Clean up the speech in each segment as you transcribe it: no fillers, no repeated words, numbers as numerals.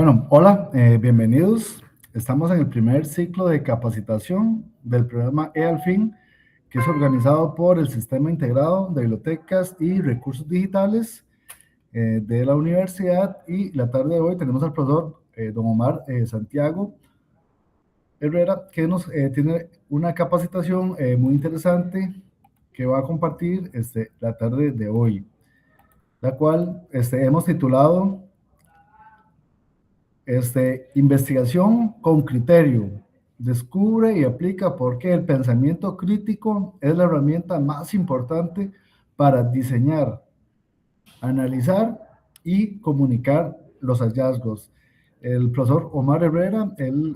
Bueno, hola, bienvenidos. Estamos en el primer ciclo de capacitación del programa E-Al-Fin, que es organizado por el Sistema Integrado de Bibliotecas y Recursos Digitales de la universidad. Y la tarde de hoy tenemos al profesor don Omar Santiago Herrera, que nos tiene una capacitación muy interesante que va a compartir la tarde de hoy, la cual hemos titulado Investigación con criterio. Descubre y aplica por qué el pensamiento crítico es la herramienta más importante para diseñar, analizar y comunicar los hallazgos. El profesor Omar Herrera, él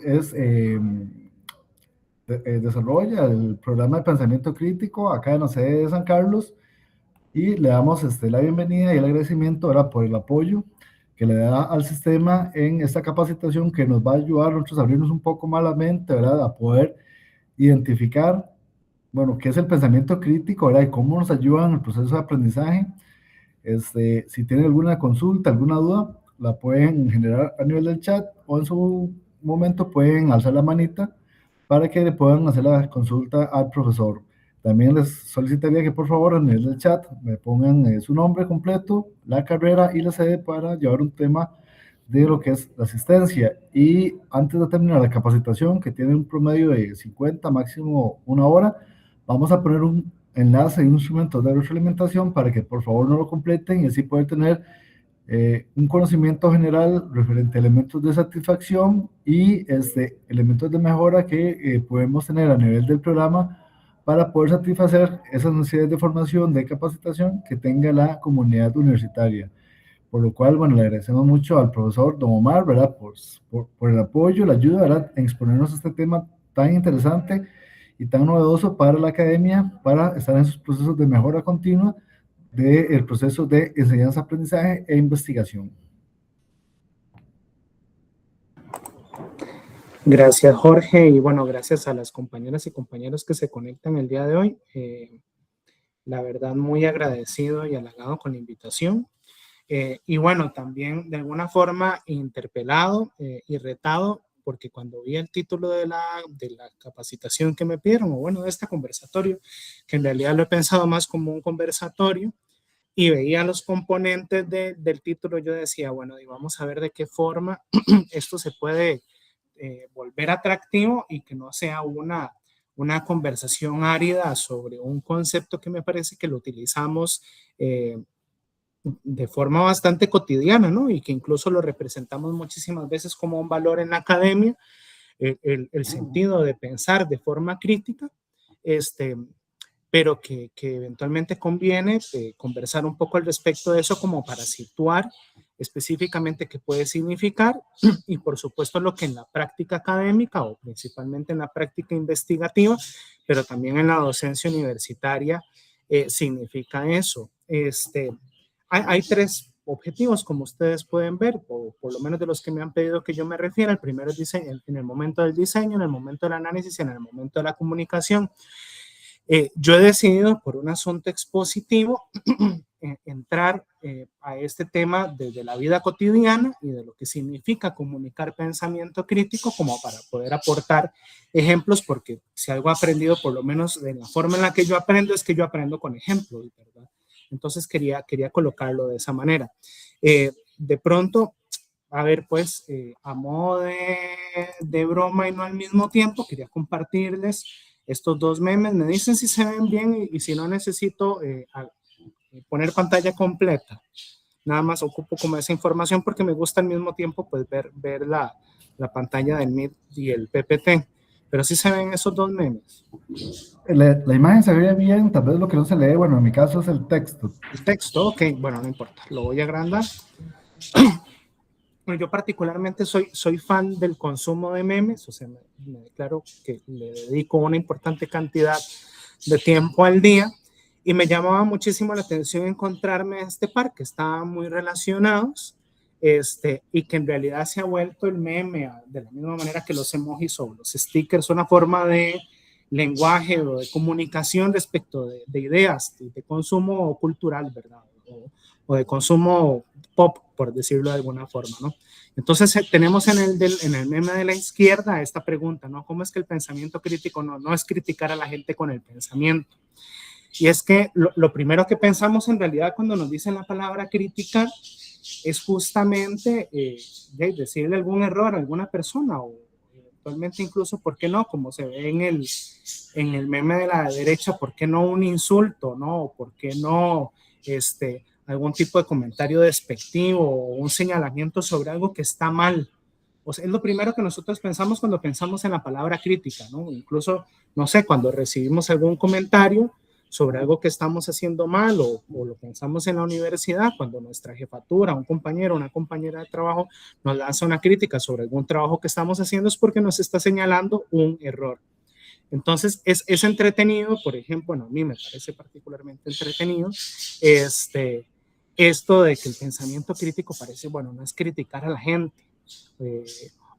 desarrolla el programa de pensamiento crítico acá en la sede de San Carlos y le damos la bienvenida y el agradecimiento ahora por el apoyo que le da al sistema en esta capacitación que nos va a ayudar a nosotros a abrirnos un poco más la mente, ¿verdad? A poder identificar, bueno, qué es el pensamiento crítico, ¿verdad? Y cómo nos ayuda en el proceso de aprendizaje. Si tienen alguna consulta, alguna duda, la pueden generar a nivel del chat o en su momento pueden alzar la manita para que le puedan hacer la consulta al profesor. También les solicitaría que por favor en el chat me pongan su nombre completo, la carrera y la sede para llevar un tema de lo que es la asistencia. Y antes de terminar la capacitación, que tiene un promedio de 50, máximo una hora, vamos a poner un enlace y un instrumento de retroalimentación para que por favor no lo completen y así poder tener un conocimiento general referente a elementos de satisfacción y elementos de mejora que podemos tener a nivel del programa para poder satisfacer esas necesidades de formación, de capacitación que tenga la comunidad universitaria. Por lo cual, bueno, le agradecemos mucho al profesor Don Omar, ¿verdad? Por el apoyo, la ayuda, ¿verdad? En exponernos este tema tan interesante y tan novedoso para la academia, para estar en sus procesos de mejora continua del proceso de enseñanza, aprendizaje e investigación. Gracias, Jorge, y bueno, gracias a las compañeras y compañeros que se conectan el día de hoy. La verdad, muy agradecido y halagado con la invitación. Y bueno, también de alguna forma interpelado y retado, porque cuando vi el título de la capacitación que me pidieron, o bueno, de este conversatorio, que en realidad lo he pensado más como un conversatorio, y veía los componentes del título, yo decía, bueno, y vamos a ver de qué forma esto se puede volver atractivo y que no sea una conversación árida sobre un concepto que me parece que lo utilizamos de forma bastante cotidiana, ¿no? Y que incluso lo representamos muchísimas veces como un valor en la academia, el sentido de pensar de forma crítica, pero que eventualmente conviene conversar un poco al respecto de eso como para situar específicamente qué puede significar y por supuesto lo que en la práctica académica o principalmente en la práctica investigativa, pero también en la docencia universitaria significa eso. Hay tres objetivos, como ustedes pueden ver, o por lo menos de los que me han pedido que yo me refiera. El primero es diseño, en el momento del diseño, en el momento del análisis, en el momento de la comunicación. Yo he decidido, por un asunto expositivo, entrar a este tema desde la vida cotidiana y de lo que significa comunicar pensamiento crítico como para poder aportar ejemplos, porque si algo he aprendido, por lo menos de la forma en la que yo aprendo, es que yo aprendo con ejemplos, ¿verdad? Entonces quería colocarlo de esa manera. De pronto, a ver, pues, a modo de broma y no al mismo tiempo, quería compartirles estos dos memes. Me dicen si se ven bien y si no necesito poner pantalla completa. Nada más ocupo como esa información porque me gusta al mismo tiempo pues ver la pantalla del Meet y el PPT. Pero sí se ven esos dos memes. La imagen se ve bien, tal vez lo que no se lee, bueno, en mi caso es el texto. El texto, ok, bueno, no importa, lo voy a agrandar. Bueno, yo particularmente soy fan del consumo de memes, o sea, me declaro que le dedico una importante cantidad de tiempo al día y me llamaba muchísimo la atención encontrarme este par que estaban muy relacionados y que en realidad se ha vuelto el meme de la misma manera que los emojis o los stickers, una forma de lenguaje o de comunicación respecto de ideas, de consumo cultural, ¿verdad? O de consumo pop, por decirlo de alguna forma, ¿no? Entonces tenemos en el meme de la izquierda esta pregunta, ¿no? ¿Cómo es que el pensamiento crítico no es criticar a la gente con el pensamiento? Y es que lo primero que pensamos en realidad cuando nos dicen la palabra criticar es justamente decirle algún error a alguna persona o eventualmente incluso, ¿por qué no? Como se ve en el meme de la derecha, ¿por qué no un insulto, no? ¿Por qué no algún tipo de comentario despectivo o un señalamiento sobre algo que está mal? O sea, es lo primero que nosotros pensamos cuando pensamos en la palabra crítica, ¿no? Incluso, no sé, cuando recibimos algún comentario sobre algo que estamos haciendo mal o lo pensamos en la universidad, cuando nuestra jefatura, un compañero, una compañera de trabajo nos lanza una crítica sobre algún trabajo que estamos haciendo, es porque nos está señalando un error. Entonces, es entretenido, por ejemplo, bueno, a mí me parece particularmente entretenido, esto de que el pensamiento crítico parece, bueno, no es criticar a la gente,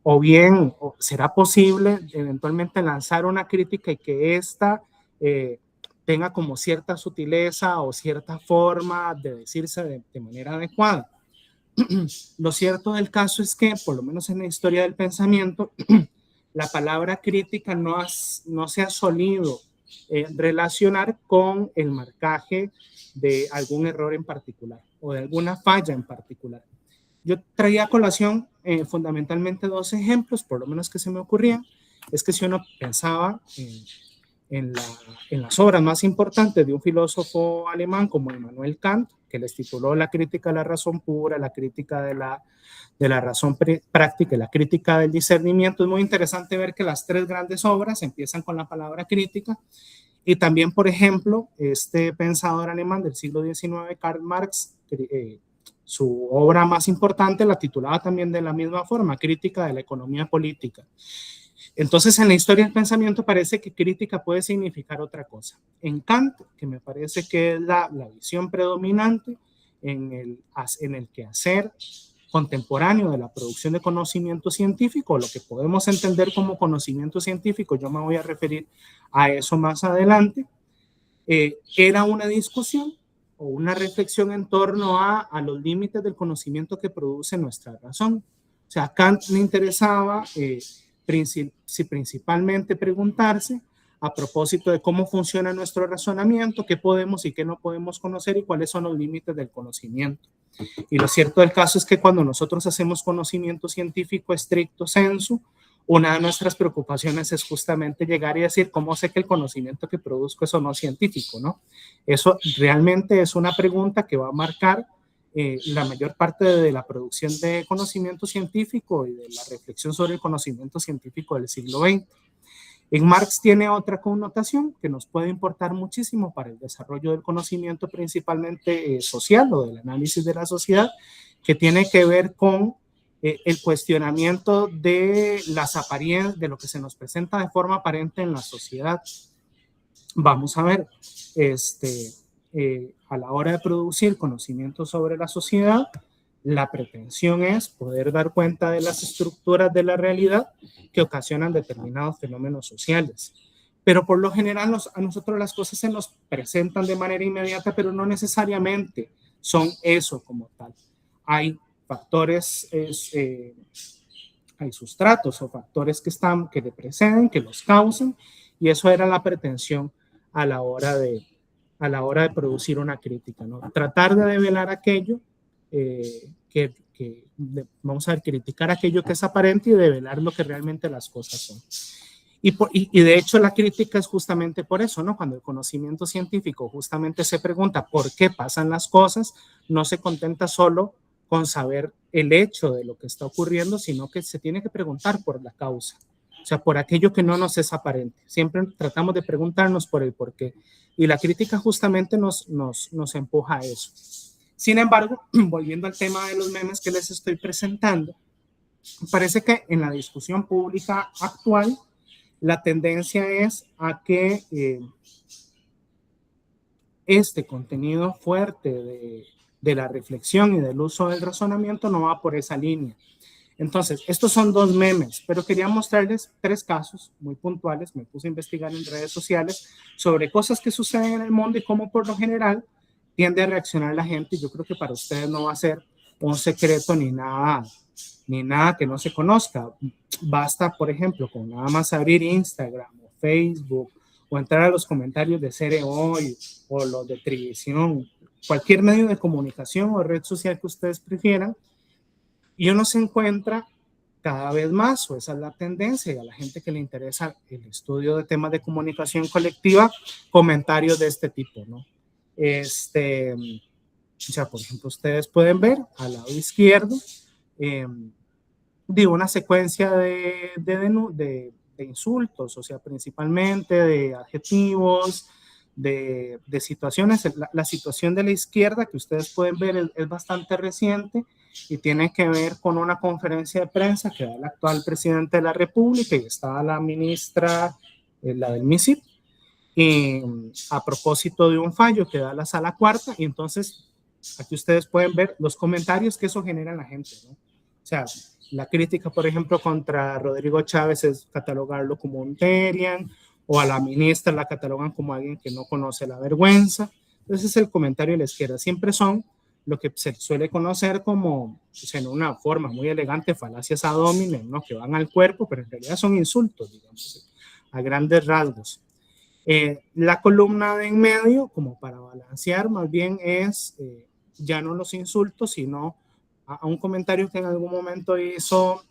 o bien, ¿será posible eventualmente lanzar una crítica y que ésta tenga como cierta sutileza o cierta forma de decirse de manera adecuada? Lo cierto del caso es que, por lo menos en la historia del pensamiento, la palabra crítica no se ha solido relacionar con el marcaje de algún error en particular o de alguna falla en particular. Yo traía a colación fundamentalmente dos ejemplos, por lo menos que se me ocurrían. Es que si uno pensaba en las obras más importantes de un filósofo alemán como Immanuel Kant, que les tituló La crítica de la razón pura, la crítica de la razón práctica y la crítica del discernimiento, es muy interesante ver que las tres grandes obras empiezan con la palabra crítica. Y también, por ejemplo, este pensador alemán del siglo XIX, Karl Marx, su obra más importante la titulaba también de la misma forma, Crítica de la economía política. Entonces, en la historia del pensamiento parece que crítica puede significar otra cosa. En Kant, que me parece que es la visión predominante en el quehacer contemporáneo de la producción de conocimiento científico, lo que podemos entender como conocimiento científico, yo me voy a referir a eso más adelante, era una discusión o una reflexión en torno a los límites del conocimiento que produce nuestra razón. O sea, a Kant le interesaba principalmente preguntarse a propósito de cómo funciona nuestro razonamiento, qué podemos y qué no podemos conocer y cuáles son los límites del conocimiento. Y lo cierto del caso es que cuando nosotros hacemos conocimiento científico estricto sensu, una de nuestras preocupaciones es justamente llegar y decir, ¿cómo sé que el conocimiento que produzco es o no científico, ¿no? Eso realmente es una pregunta que va a marcar la mayor parte de la producción de conocimiento científico y de la reflexión sobre el conocimiento científico del siglo XX. En Marx tiene otra connotación que nos puede importar muchísimo para el desarrollo del conocimiento principalmente social o del análisis de la sociedad, que tiene que ver con el cuestionamiento de las apariencias, de lo que se nos presenta de forma aparente en la sociedad. Vamos a ver, a la hora de producir conocimiento sobre la sociedad, la pretensión es poder dar cuenta de las estructuras de la realidad que ocasionan determinados fenómenos sociales. Pero por lo general a nosotros las cosas se nos presentan de manera inmediata, pero no necesariamente son eso como tal. Hay factores, hay sustratos o factores que le preceden, que los causan, y eso era la pretensión a la hora de producir una crítica, ¿no? Tratar de develar aquello vamos a ver, criticar aquello que es aparente y develar lo que realmente las cosas son. Y de hecho la crítica es justamente por eso, ¿no? Cuando el conocimiento científico justamente se pregunta por qué pasan las cosas, no se contenta solo con saber el hecho de lo que está ocurriendo, sino que se tiene que preguntar por la causa, o sea, por aquello que no nos es aparente. Siempre tratamos de preguntarnos por el por qué. Y la crítica justamente nos empuja a eso. Sin embargo, volviendo al tema de los memes que les estoy presentando, parece que en la discusión pública actual, la tendencia es a que este contenido fuerte de la reflexión y del uso del razonamiento no va por esa línea. Entonces, estos son dos memes, pero quería mostrarles tres casos muy puntuales. Me puse a investigar en redes sociales sobre cosas que suceden en el mundo y cómo por lo general tiende a reaccionar la gente. Yo creo que para ustedes no va a ser un secreto ni nada que no se conozca. Basta, por ejemplo, con nada más abrir Instagram o Facebook o entrar a los comentarios de Cere Hoy o los de Trivisión, cualquier medio de comunicación o red social que ustedes prefieran, y uno se encuentra cada vez más, o esa es la tendencia, y a la gente que le interesa el estudio de temas de comunicación colectiva, comentarios de este tipo, ¿no? O sea, por ejemplo, ustedes pueden ver al lado izquierdo de una secuencia de insultos, o sea, principalmente de adjetivos, de situaciones. La situación de la izquierda que ustedes pueden ver es bastante reciente y tiene que ver con una conferencia de prensa que da el actual presidente de la República y está la ministra, la del MISIP, a propósito de un fallo que da la Sala Cuarta. Y entonces aquí ustedes pueden ver los comentarios que eso genera en la gente, ¿no? O sea, la crítica, por ejemplo, contra Rodrigo Chávez es catalogarlo como un Terian, o a la ministra la catalogan como alguien que no conoce la vergüenza. Entonces es el comentario de la izquierda. Siempre son lo que se suele conocer como, pues, en una forma muy elegante, falacias ad hominem, ¿no? Que van al cuerpo, pero en realidad son insultos, digamos, a grandes rasgos. La columna de en medio, como para balancear, más bien es ya no los insultos, sino a un comentario que en algún momento hizo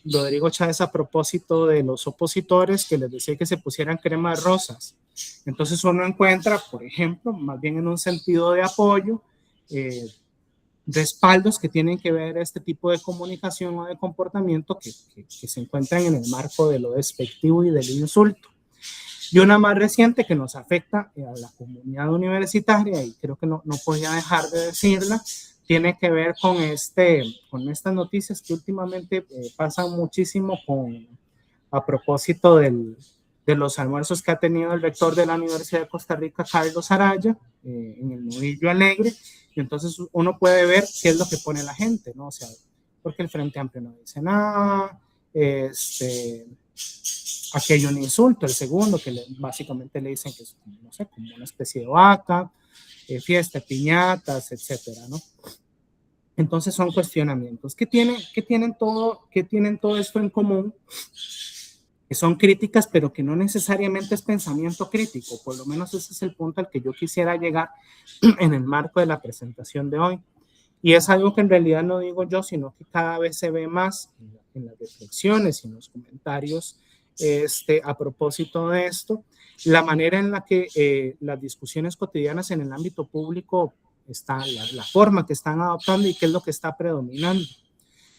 Rodrigo Chávez a propósito de los opositores, que les decía que se pusieran crema de rosas. Entonces uno encuentra, por ejemplo, más bien en un sentido de apoyo, respaldos que tienen que ver este tipo de comunicación o de comportamiento que se encuentran en el marco de lo despectivo y del insulto. Y una más reciente que nos afecta a la comunidad universitaria, y creo que no podía dejar de decirla, tiene que ver con estas noticias que últimamente pasan muchísimo a propósito de los almuerzos que ha tenido el rector de la Universidad de Costa Rica, Carlos Araya, en el Nudillo Alegre. Y entonces uno puede ver qué es lo que pone la gente, ¿no? O sea, porque el Frente Amplio no dice nada, aquí hay un insulto, el segundo, que básicamente le dicen que es, no sé, como una especie de vaca, fiesta, piñatas, etcétera, ¿no? Entonces son cuestionamientos. ¿Qué tienen todo esto en común? Que son críticas, pero que no necesariamente es pensamiento crítico. Por lo menos ese es el punto al que yo quisiera llegar en el marco de la presentación de hoy. Y es algo que en realidad no digo yo, sino que cada vez se ve más en las reflexiones y en los comentarios a propósito de esto, la manera en la que las discusiones cotidianas en el ámbito público están, la forma que están adoptando y qué es lo que está predominando,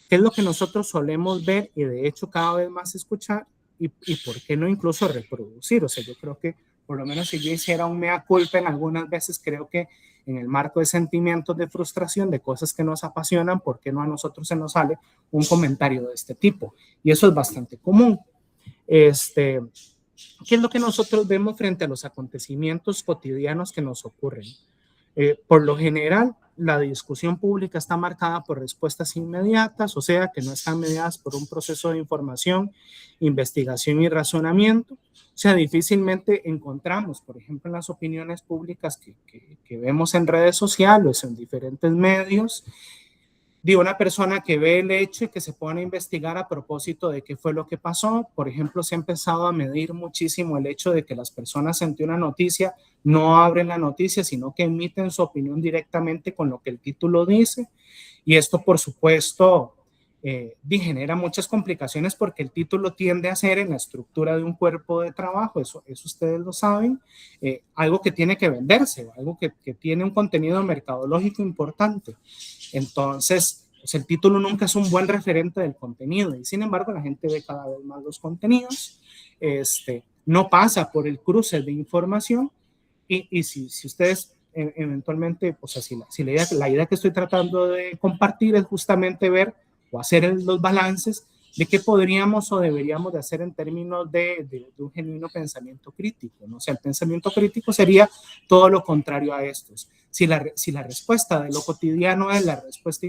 qué es lo que nosotros solemos ver y de hecho cada vez más escuchar y por qué no incluso reproducir. O sea, yo creo que por lo menos si yo hiciera un mea culpa en algunas veces, creo que en el marco de sentimientos de frustración, de cosas que nos apasionan, ¿por qué no a nosotros se nos sale un comentario de este tipo? Y eso es bastante común. ¿Qué es lo que nosotros vemos frente a los acontecimientos cotidianos que nos ocurren? Por lo general, la discusión pública está marcada por respuestas inmediatas, o sea, que no están mediadas por un proceso de información, investigación y razonamiento. O sea, difícilmente encontramos, por ejemplo, en las opiniones públicas que vemos en redes sociales o en diferentes medios, de una persona que ve el hecho y que se pone a investigar a propósito de qué fue lo que pasó. Por ejemplo, se ha empezado a medir muchísimo el hecho de que las personas ante una noticia no abren la noticia, sino que emiten su opinión directamente con lo que el título dice. Y esto, por supuesto, genera muchas complicaciones porque el título tiende a ser en la estructura de un cuerpo de trabajo, eso ustedes lo saben, algo que tiene que venderse, algo que tiene un contenido mercadológico importante. Entonces, pues el título nunca es un buen referente del contenido y sin embargo la gente ve cada vez más los contenidos, no pasa por el cruce de información y si ustedes eventualmente, pues así, la idea que estoy tratando de compartir es justamente ver o hacer los balances de qué podríamos o deberíamos de hacer en términos de un genuino pensamiento crítico, ¿no? O sea, el pensamiento crítico sería todo lo contrario a estos. Si la respuesta de lo cotidiano es la respuesta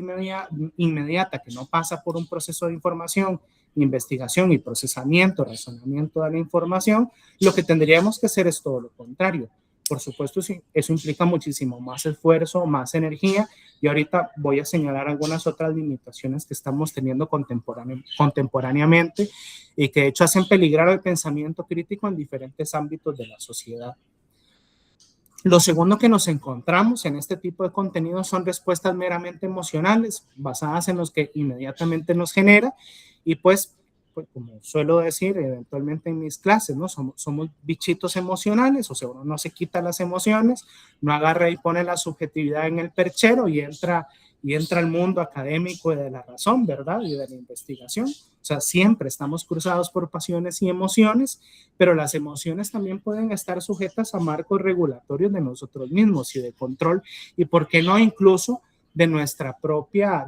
inmediata que no pasa por un proceso de información, investigación y procesamiento, razonamiento de la información, lo que tendríamos que hacer es todo lo contrario. Por supuesto, sí, eso implica muchísimo más esfuerzo, más energía, y ahorita voy a señalar algunas otras limitaciones que estamos teniendo contemporáneamente y que de hecho hacen peligrar el pensamiento crítico en diferentes ámbitos de la sociedad. Lo segundo que nos encontramos en este tipo de contenidos son respuestas meramente emocionales, basadas en los que inmediatamente nos genera, y pues como suelo decir eventualmente en mis clases, ¿no? Somos bichitos emocionales, o sea, uno no se quita las emociones, no agarra y pone la subjetividad en el perchero y entra al mundo académico y de la razón, ¿verdad? Y de la investigación. O sea, siempre estamos cruzados por pasiones y emociones, pero las emociones también pueden estar sujetas a marcos regulatorios de nosotros mismos y de control, y por qué no incluso de nuestra propia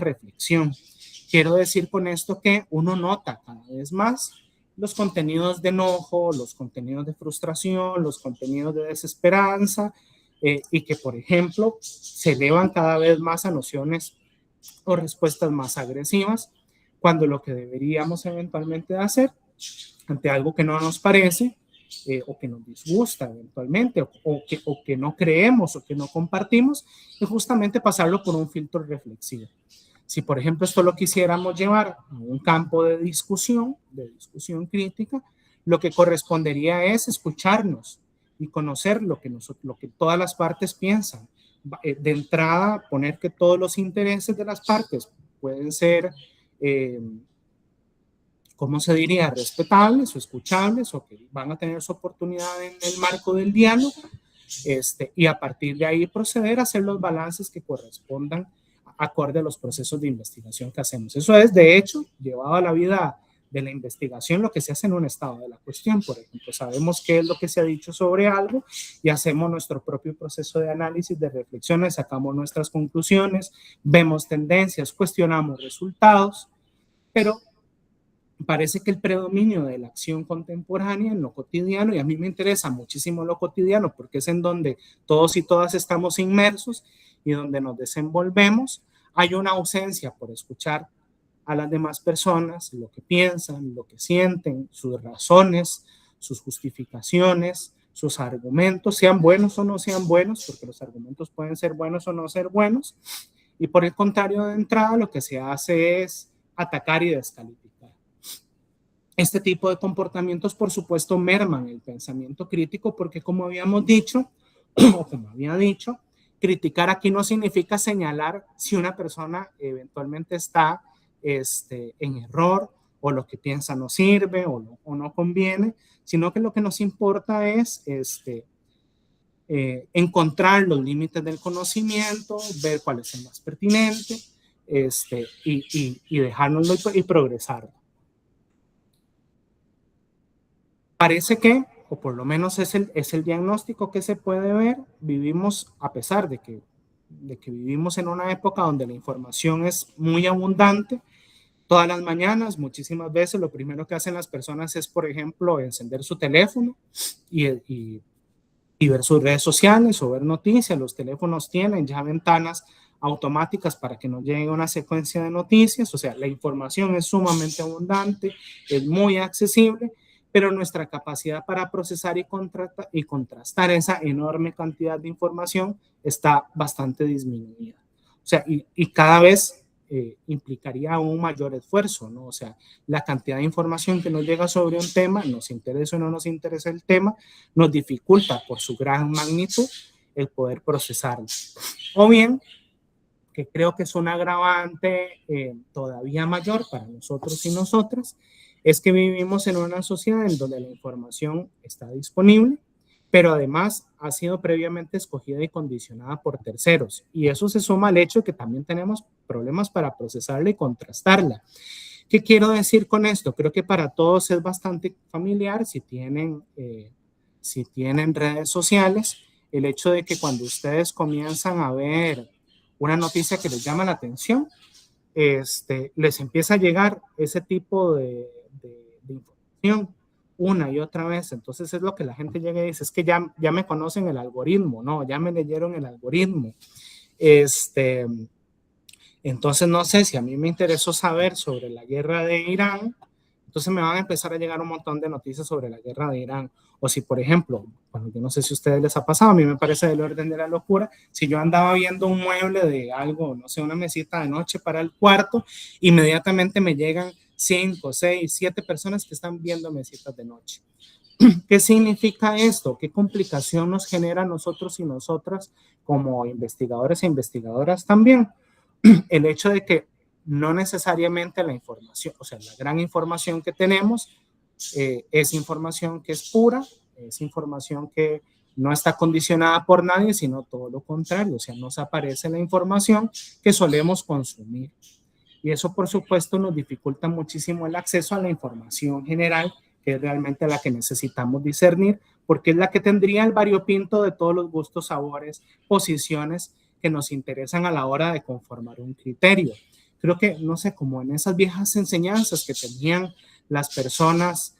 reflexión. Quiero decir con esto que uno nota cada vez más los contenidos de enojo, los contenidos de frustración, los contenidos de desesperanza, y que, por ejemplo, se elevan cada vez más a nociones o respuestas más agresivas, cuando lo que deberíamos eventualmente hacer ante algo que no nos parece, o que nos disgusta eventualmente, o que no creemos o que no compartimos, es justamente pasarlo por un filtro reflexivo. Si, por ejemplo, esto lo quisiéramos llevar a un campo de discusión crítica, lo que correspondería es escucharnos y conocer lo que todas las partes piensan. De entrada, poner que todos los intereses de las partes pueden ser, ¿cómo se diría?, respetables o escuchables, o que van a tener su oportunidad en el marco del diálogo, y a partir de ahí proceder a hacer los balances que correspondan acorde a los procesos de investigación que hacemos. Eso es, de hecho, llevado a la vida de la investigación, lo que se hace en un estado de la cuestión. Por ejemplo, sabemos qué es lo que se ha dicho sobre algo y hacemos nuestro propio proceso de análisis, de reflexiones, sacamos nuestras conclusiones, vemos tendencias, cuestionamos resultados, pero parece que el predominio de la acción contemporánea en lo cotidiano, y a mí me interesa muchísimo lo cotidiano porque es en donde todos y todas estamos inmersos y donde nos desenvolvemos, hay una ausencia por escuchar a las demás personas, lo que piensan, lo que sienten, sus razones, sus justificaciones, sus argumentos, sean buenos o no sean buenos, porque los argumentos pueden ser buenos o no ser buenos, y por el contrario, de entrada lo que se hace es atacar y descalificar. Este tipo de comportamientos, por supuesto, merman el pensamiento crítico porque, como habíamos dicho, o como había dicho, criticar aquí no significa señalar si una persona eventualmente está en error, o lo que piensa no sirve o no conviene, sino que lo que nos importa es encontrar los límites del conocimiento, ver cuál es el más pertinente, y dejárnoslo y progresarlo. Parece que, o por lo menos es el diagnóstico que se puede ver, vivimos, a pesar de que vivimos en una época donde la información es muy abundante, todas las mañanas, muchísimas veces, lo primero que hacen las personas es, por ejemplo, encender su teléfono y ver sus redes sociales o ver noticias. Los teléfonos tienen ya ventanas automáticas para que nos llegue una secuencia de noticias. O sea, la información es sumamente abundante, es muy accesible, pero nuestra capacidad para procesar y contrastar esa enorme cantidad de información está bastante disminuida. O sea, y cada vez implicaría un mayor esfuerzo, ¿no? O sea, la cantidad de información que nos llega sobre un tema, nos interesa o no nos interesa el tema, nos dificulta por su gran magnitud el poder procesarlo. O bien, que creo que es un agravante todavía mayor para nosotros y nosotras, es que vivimos en una sociedad en donde la información está disponible, pero además ha sido previamente escogida y condicionada por terceros. Y eso se suma al hecho de que también tenemos problemas para procesarla y contrastarla. ¿Qué quiero decir con esto? Creo que para todos es bastante familiar, si tienen redes sociales, el hecho de que cuando ustedes comienzan a ver una noticia que les llama la atención, les empieza a llegar ese tipo de información una y otra vez. Entonces es lo que la gente llega y dice, es que ya me conocen el algoritmo, ¿no? Ya me leyeron el algoritmo. Entonces no sé si a mí me interesó saber sobre la guerra de Irán, Entonces me van a empezar a llegar un montón de noticias sobre la guerra de Irán. O si, por ejemplo, bueno, yo no sé si a ustedes les ha pasado, a mí me parece del orden de la locura, si yo andaba viendo un mueble de algo, no sé, una mesita de noche para el cuarto, inmediatamente me llegan 5, 6, 7 personas que están viendo mesitas de noche. ¿Qué significa esto? ¿Qué complicación nos genera a nosotros y nosotras como investigadores e investigadoras también? El hecho de que no necesariamente la información, o sea, la gran información que tenemos es información que es pura, es información que no está condicionada por nadie, sino todo lo contrario, o sea, nos aparece la información que solemos consumir. Y eso, por supuesto, nos dificulta muchísimo el acceso a la información general, que es realmente la que necesitamos discernir, porque es la que tendría el variopinto de todos los gustos, sabores, posiciones que nos interesan a la hora de conformar un criterio. Creo que, no sé, como en esas viejas enseñanzas que tenían las personas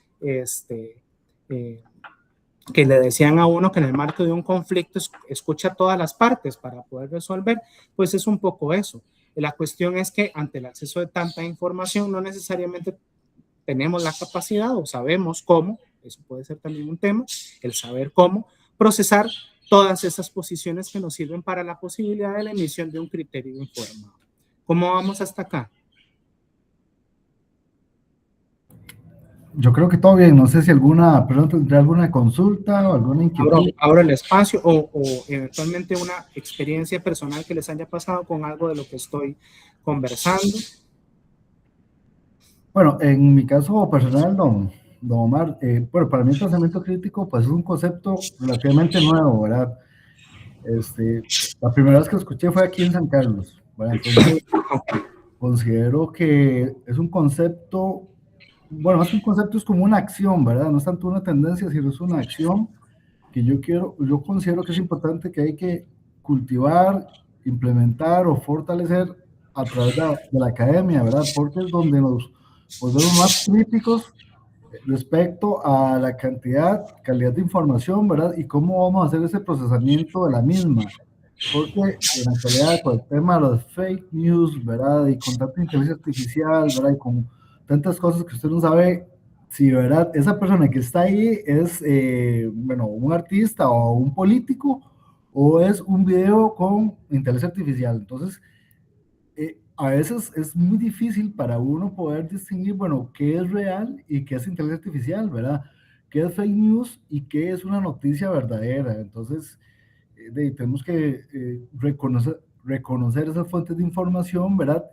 que le decían a uno que en el marco de un conflicto escucha todas las partes para poder resolver, pues es un poco eso. La cuestión es que ante el acceso de tanta información no necesariamente tenemos la capacidad o sabemos cómo, eso puede ser también un tema, el saber cómo procesar todas esas posiciones que nos sirven para la posibilidad de la emisión de un criterio informado. ¿Cómo vamos hasta acá? Yo creo que todo bien, no sé si alguna persona tendrá alguna consulta o alguna inquietud. Abro el espacio o eventualmente una experiencia personal que les haya pasado con algo de lo que estoy conversando. Bueno, en mi caso personal, don Omar, bueno, para mí el pensamiento crítico pues es un concepto relativamente nuevo, ¿verdad? La primera vez que lo escuché fue aquí en San Carlos, ¿verdad? Entonces, considero que es un concepto, bueno, más que un concepto es como una acción, ¿verdad? No es tanto una tendencia, sino es una acción que yo considero que es importante que hay que cultivar, implementar o fortalecer a través de la academia, ¿verdad? Porque es donde nos volvemos más críticos respecto a la calidad de información, ¿verdad? Y cómo vamos a hacer ese procesamiento de la misma. Porque en la actualidad, con el tema de los fake news, ¿verdad? Y con tanta inteligencia artificial, ¿verdad? Y con tantas cosas que usted no sabe si, ¿verdad? Esa persona que está ahí es, bueno, un artista o un político o es un video con inteligencia artificial. Entonces, a veces es muy difícil para uno poder distinguir, bueno, qué es real y qué es inteligencia artificial, ¿verdad? ¿Qué es fake news y qué es una noticia verdadera? Entonces, tenemos que reconocer esas fuentes de información, ¿verdad?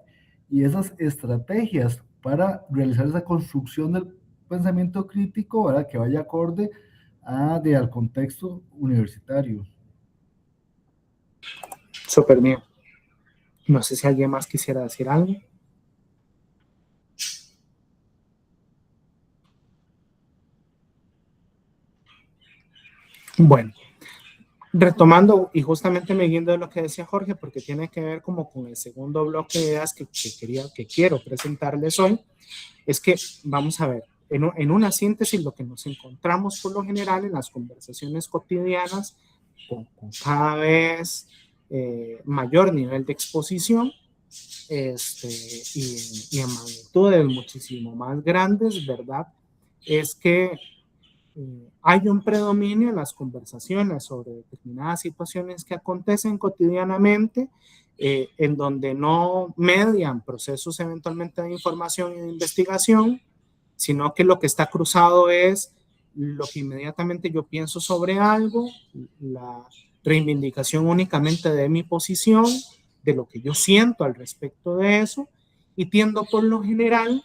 Y esas estrategias para realizar esa construcción del pensamiento crítico, ¿verdad? Que vaya acorde al contexto universitario. Súper bien. No sé si alguien más quisiera decir algo. Bueno, retomando y justamente me guiando de lo que decía Jorge, porque tiene que ver como con el segundo bloque de ideas que quiero presentarles hoy, es que vamos a ver, en una síntesis lo que nos encontramos por lo general en las conversaciones cotidianas con cada vez mayor nivel de exposición y en magnitudes muchísimo más grandes, ¿verdad? Es que hay un predominio en las conversaciones sobre determinadas situaciones que acontecen cotidianamente, en donde no median procesos eventualmente de información y de investigación, sino que lo que está cruzado es lo que inmediatamente yo pienso sobre algo, la reivindicación únicamente de mi posición, de lo que yo siento al respecto de eso, y tiendo por lo general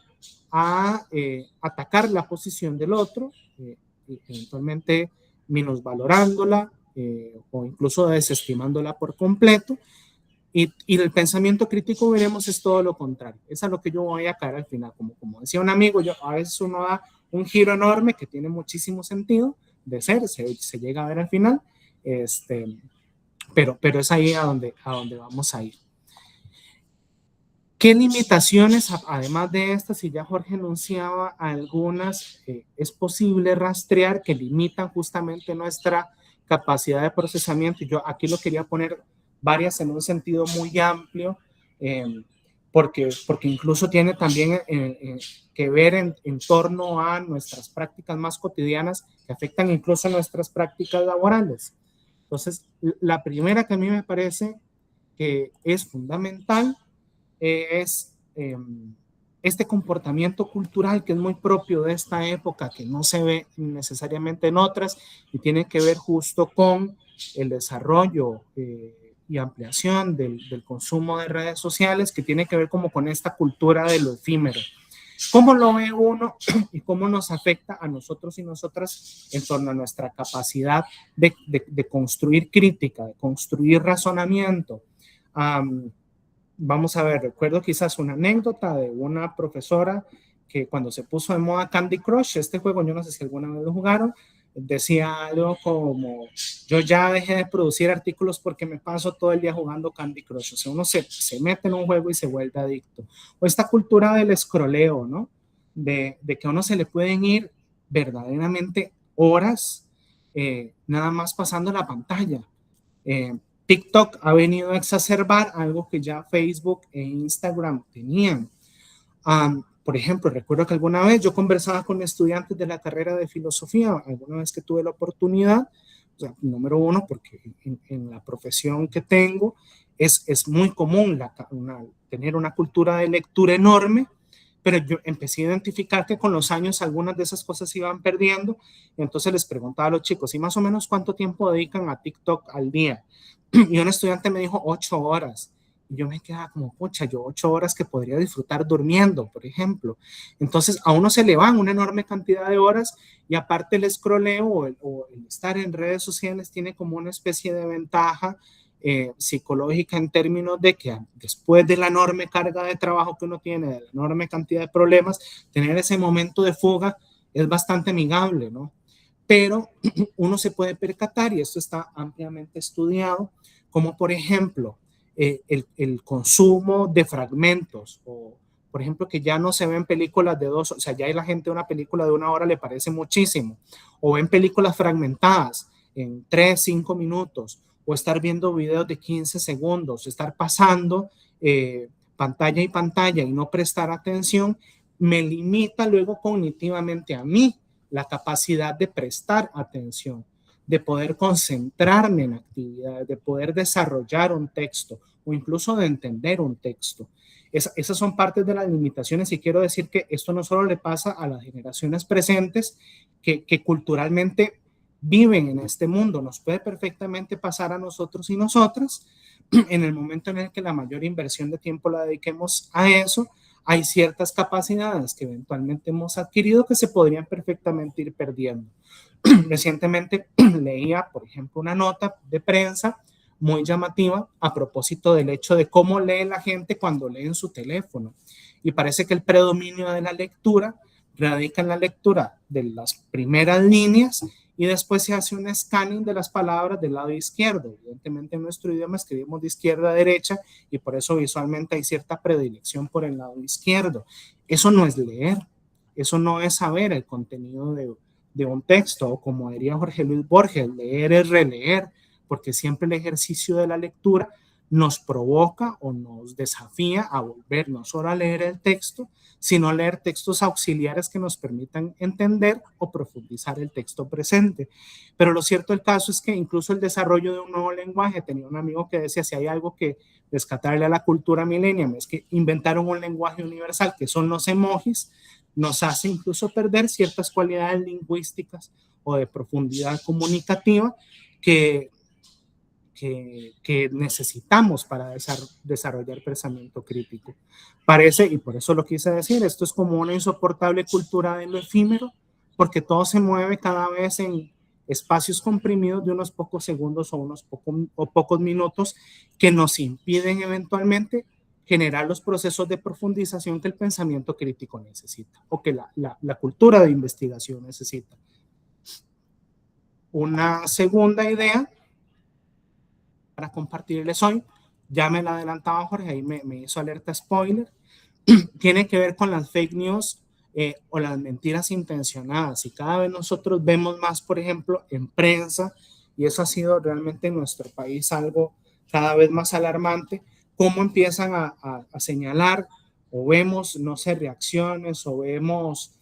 a atacar la posición del otro, eventualmente minusvalorándola o incluso desestimándola por completo. Y el pensamiento crítico, veremos, es todo lo contrario. Es a lo que yo voy a caer al final. Como decía un amigo, a veces uno da un giro enorme que tiene muchísimo sentido de ser, se llega a ver al final, pero es ahí a donde vamos a ir. ¿Qué limitaciones, además de estas, y ya Jorge enunciaba algunas, es posible rastrear que limitan justamente nuestra capacidad de procesamiento? Yo aquí lo quería poner varias en un sentido muy amplio, porque incluso tiene también que ver en torno a nuestras prácticas más cotidianas que afectan incluso nuestras prácticas laborales. Entonces, la primera que a mí me parece que es fundamental es este comportamiento cultural que es muy propio de esta época, que no se ve necesariamente en otras, y tiene que ver justo con el desarrollo y ampliación del consumo de redes sociales, que tiene que ver como con esta cultura de lo efímero. ¿Cómo lo ve uno y cómo nos afecta a nosotros y nosotras en torno a nuestra capacidad de construir crítica, de construir razonamiento? Vamos a ver, recuerdo quizás una anécdota de una profesora que cuando se puso de moda Candy Crush, este juego, yo no sé si alguna vez lo jugaron, decía algo como, yo ya dejé de producir artículos porque me paso todo el día jugando Candy Crush. O sea, uno se mete en un juego y se vuelve adicto. O esta cultura del escroleo, ¿no? De que a uno se le pueden ir verdaderamente horas nada más pasando la pantalla. TikTok ha venido a exacerbar algo que ya Facebook e Instagram tenían. Por ejemplo, recuerdo que alguna vez yo conversaba con estudiantes de la carrera de filosofía, alguna vez que tuve la oportunidad, o sea, número uno, porque en la profesión que tengo es muy común tener una cultura de lectura enorme, pero yo empecé a identificar que con los años algunas de esas cosas se iban perdiendo, y entonces les preguntaba a los chicos, ¿y más o menos cuánto tiempo dedican a TikTok al día? Y un estudiante me dijo 8 horas. Y yo me quedaba como, pucha, yo 8 horas que podría disfrutar durmiendo, por ejemplo. Entonces, a uno se le van una enorme cantidad de horas y aparte el scrolleo o el estar en redes sociales tiene como una especie de ventaja psicológica en términos de que después de la enorme carga de trabajo que uno tiene, de la enorme cantidad de problemas, tener ese momento de fuga es bastante amigable, ¿no? Pero uno se puede percatar, y esto está ampliamente estudiado, como por ejemplo el consumo de fragmentos, o por ejemplo que ya no se ven películas de 2, o sea, ya hay la gente una película de 1 hora le parece muchísimo, o ven películas fragmentadas en 3, 5 minutos, o estar viendo videos de 15 segundos, estar pasando pantalla y pantalla y no prestar atención, me limita luego cognitivamente a mí la capacidad de prestar atención, de poder concentrarme en actividades, de poder desarrollar un texto o incluso de entender un texto. Esas son partes de las limitaciones y quiero decir que esto no solo le pasa a las generaciones presentes que culturalmente viven en este mundo, nos puede perfectamente pasar a nosotros y nosotras en el momento en el que la mayor inversión de tiempo la dediquemos a eso. Hay ciertas capacidades que eventualmente hemos adquirido que se podrían perfectamente ir perdiendo. Recientemente leía, por ejemplo, una nota de prensa muy llamativa a propósito del hecho de cómo lee la gente cuando lee en su teléfono. Y parece que el predominio de la lectura radica en la lectura de las primeras líneas y después se hace un scanning de las palabras del lado izquierdo. Evidentemente en nuestro idioma escribimos de izquierda a derecha y por eso visualmente hay cierta predilección por el lado izquierdo. Eso no es leer, eso no es saber el contenido de un texto, o como diría Jorge Luis Borges, leer es releer, porque siempre el ejercicio de la lectura nos provoca o nos desafía a volver no solo a leer el texto, sino a leer textos auxiliares que nos permitan entender o profundizar el texto presente. Pero lo cierto del caso es que incluso el desarrollo de un nuevo lenguaje, tenía un amigo que decía, si hay algo que rescatarle a la cultura millennial, es que inventaron un lenguaje universal, que son los emojis, nos hace incluso perder ciertas cualidades lingüísticas o de profundidad comunicativa que necesitamos para desarrollar pensamiento crítico. Parece, y por eso lo quise decir, esto es como una insoportable cultura de lo efímero, porque todo se mueve cada vez en espacios comprimidos de unos pocos segundos o pocos minutos que nos impiden eventualmente generar los procesos de profundización que el pensamiento crítico necesita o que la cultura de investigación necesita. Una segunda idea para compartirles hoy, ya me la adelantaba Jorge, ahí me hizo alerta spoiler, tiene que ver con las fake news o las mentiras intencionadas. Y cada vez nosotros vemos más, por ejemplo, en prensa, y eso ha sido realmente en nuestro país algo cada vez más alarmante, cómo empiezan a señalar o vemos, no sé, reacciones o vemos,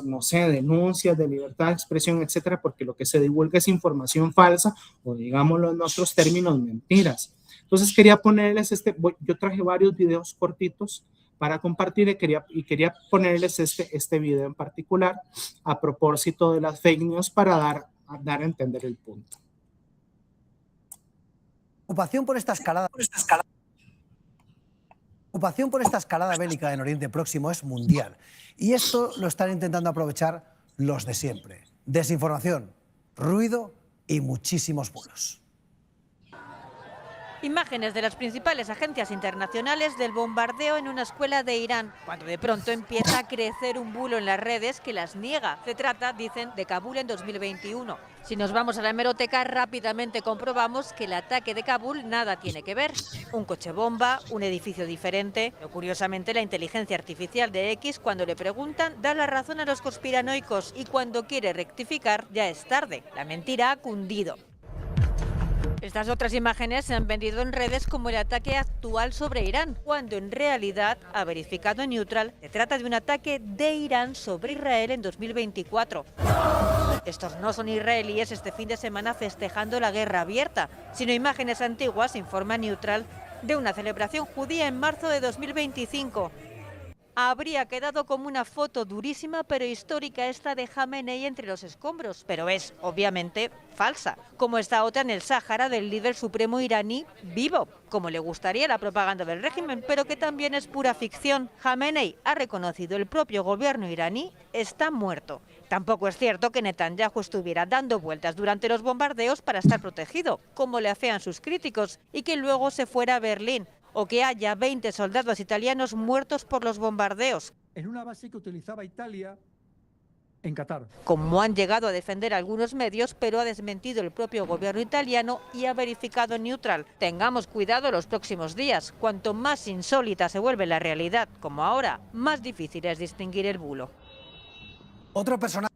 no sé, denuncias de libertad de expresión, etcétera, porque lo que se divulga es información falsa o, digámoslo en otros términos, mentiras. Entonces quería ponerles yo traje varios videos cortitos para compartir y quería ponerles este video en particular a propósito de las fake news para dar a entender el punto. Ocupación por esta escalada bélica en Oriente Próximo es mundial. Y esto lo están intentando aprovechar los de siempre. Desinformación, ruido y muchísimos bulos. Imágenes de las principales agencias internacionales del bombardeo en una escuela de Irán, cuando de pronto empieza a crecer un bulo en las redes que las niega. Se trata, dicen, de Kabul en 2021. Si nos vamos a la hemeroteca, rápidamente comprobamos que el ataque de Kabul nada tiene que ver. Un coche bomba, un edificio diferente. Pero curiosamente, la inteligencia artificial de X, cuando le preguntan, da la razón a los conspiranoicos y cuando quiere rectificar, ya es tarde. La mentira ha cundido. Estas otras imágenes se han vendido en redes como el ataque actual sobre Irán, cuando en realidad, ha verificado Neutral, se trata de un ataque de Irán sobre Israel en 2024. Estos no son israelíes este fin de semana festejando la guerra abierta, sino imágenes antiguas, informa Neutral, de una celebración judía en marzo de 2025. Habría quedado como una foto durísima pero histórica esta de Jamenei entre los escombros, pero es, obviamente, falsa. Como esta otra en el Sáhara del líder supremo iraní vivo, como le gustaría la propaganda del régimen, pero que también es pura ficción. Jamenei, ha reconocido el propio gobierno iraní, está muerto. Tampoco es cierto que Netanyahu estuviera dando vueltas durante los bombardeos para estar protegido, como le afean sus críticos, y que luego se fuera a Berlín, o que haya 20 soldados italianos muertos por los bombardeos. En una base que utilizaba Italia en Qatar. Como han llegado a defender algunos medios, pero ha desmentido el propio gobierno italiano y ha verificado Neutral. Tengamos cuidado los próximos días. Cuanto más insólita se vuelve la realidad, como ahora, más difícil es distinguir el bulo. Otro personaje.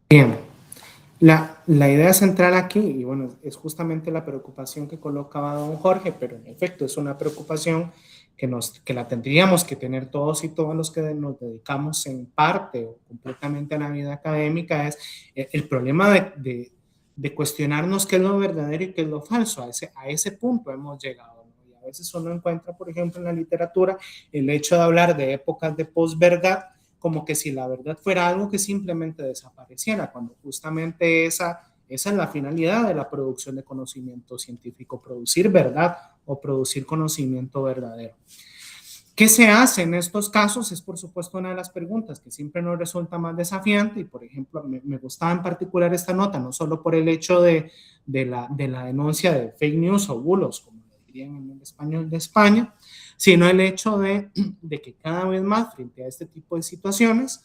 Bien. La idea central aquí, y bueno, es justamente la preocupación que colocaba don Jorge, pero en efecto es una preocupación que la tendríamos que tener todos y todas los que nos dedicamos en parte o completamente a la vida académica, es el problema de cuestionarnos qué es lo verdadero y qué es lo falso. A ese punto hemos llegado, ¿no? Y a veces uno encuentra, por ejemplo, en la literatura, el hecho de hablar de épocas de posverdad, como que si la verdad fuera algo que simplemente desapareciera, cuando justamente esa es la finalidad de la producción de conocimiento científico, producir verdad o producir conocimiento verdadero. ¿Qué se hace en estos casos? Es, por supuesto, una de las preguntas que siempre nos resulta más desafiante, y, por ejemplo, me gustaba en particular esta nota, no solo por el hecho de la denuncia de fake news o bulos, como le dirían en el español de España, sino el hecho de que cada vez más frente a este tipo de situaciones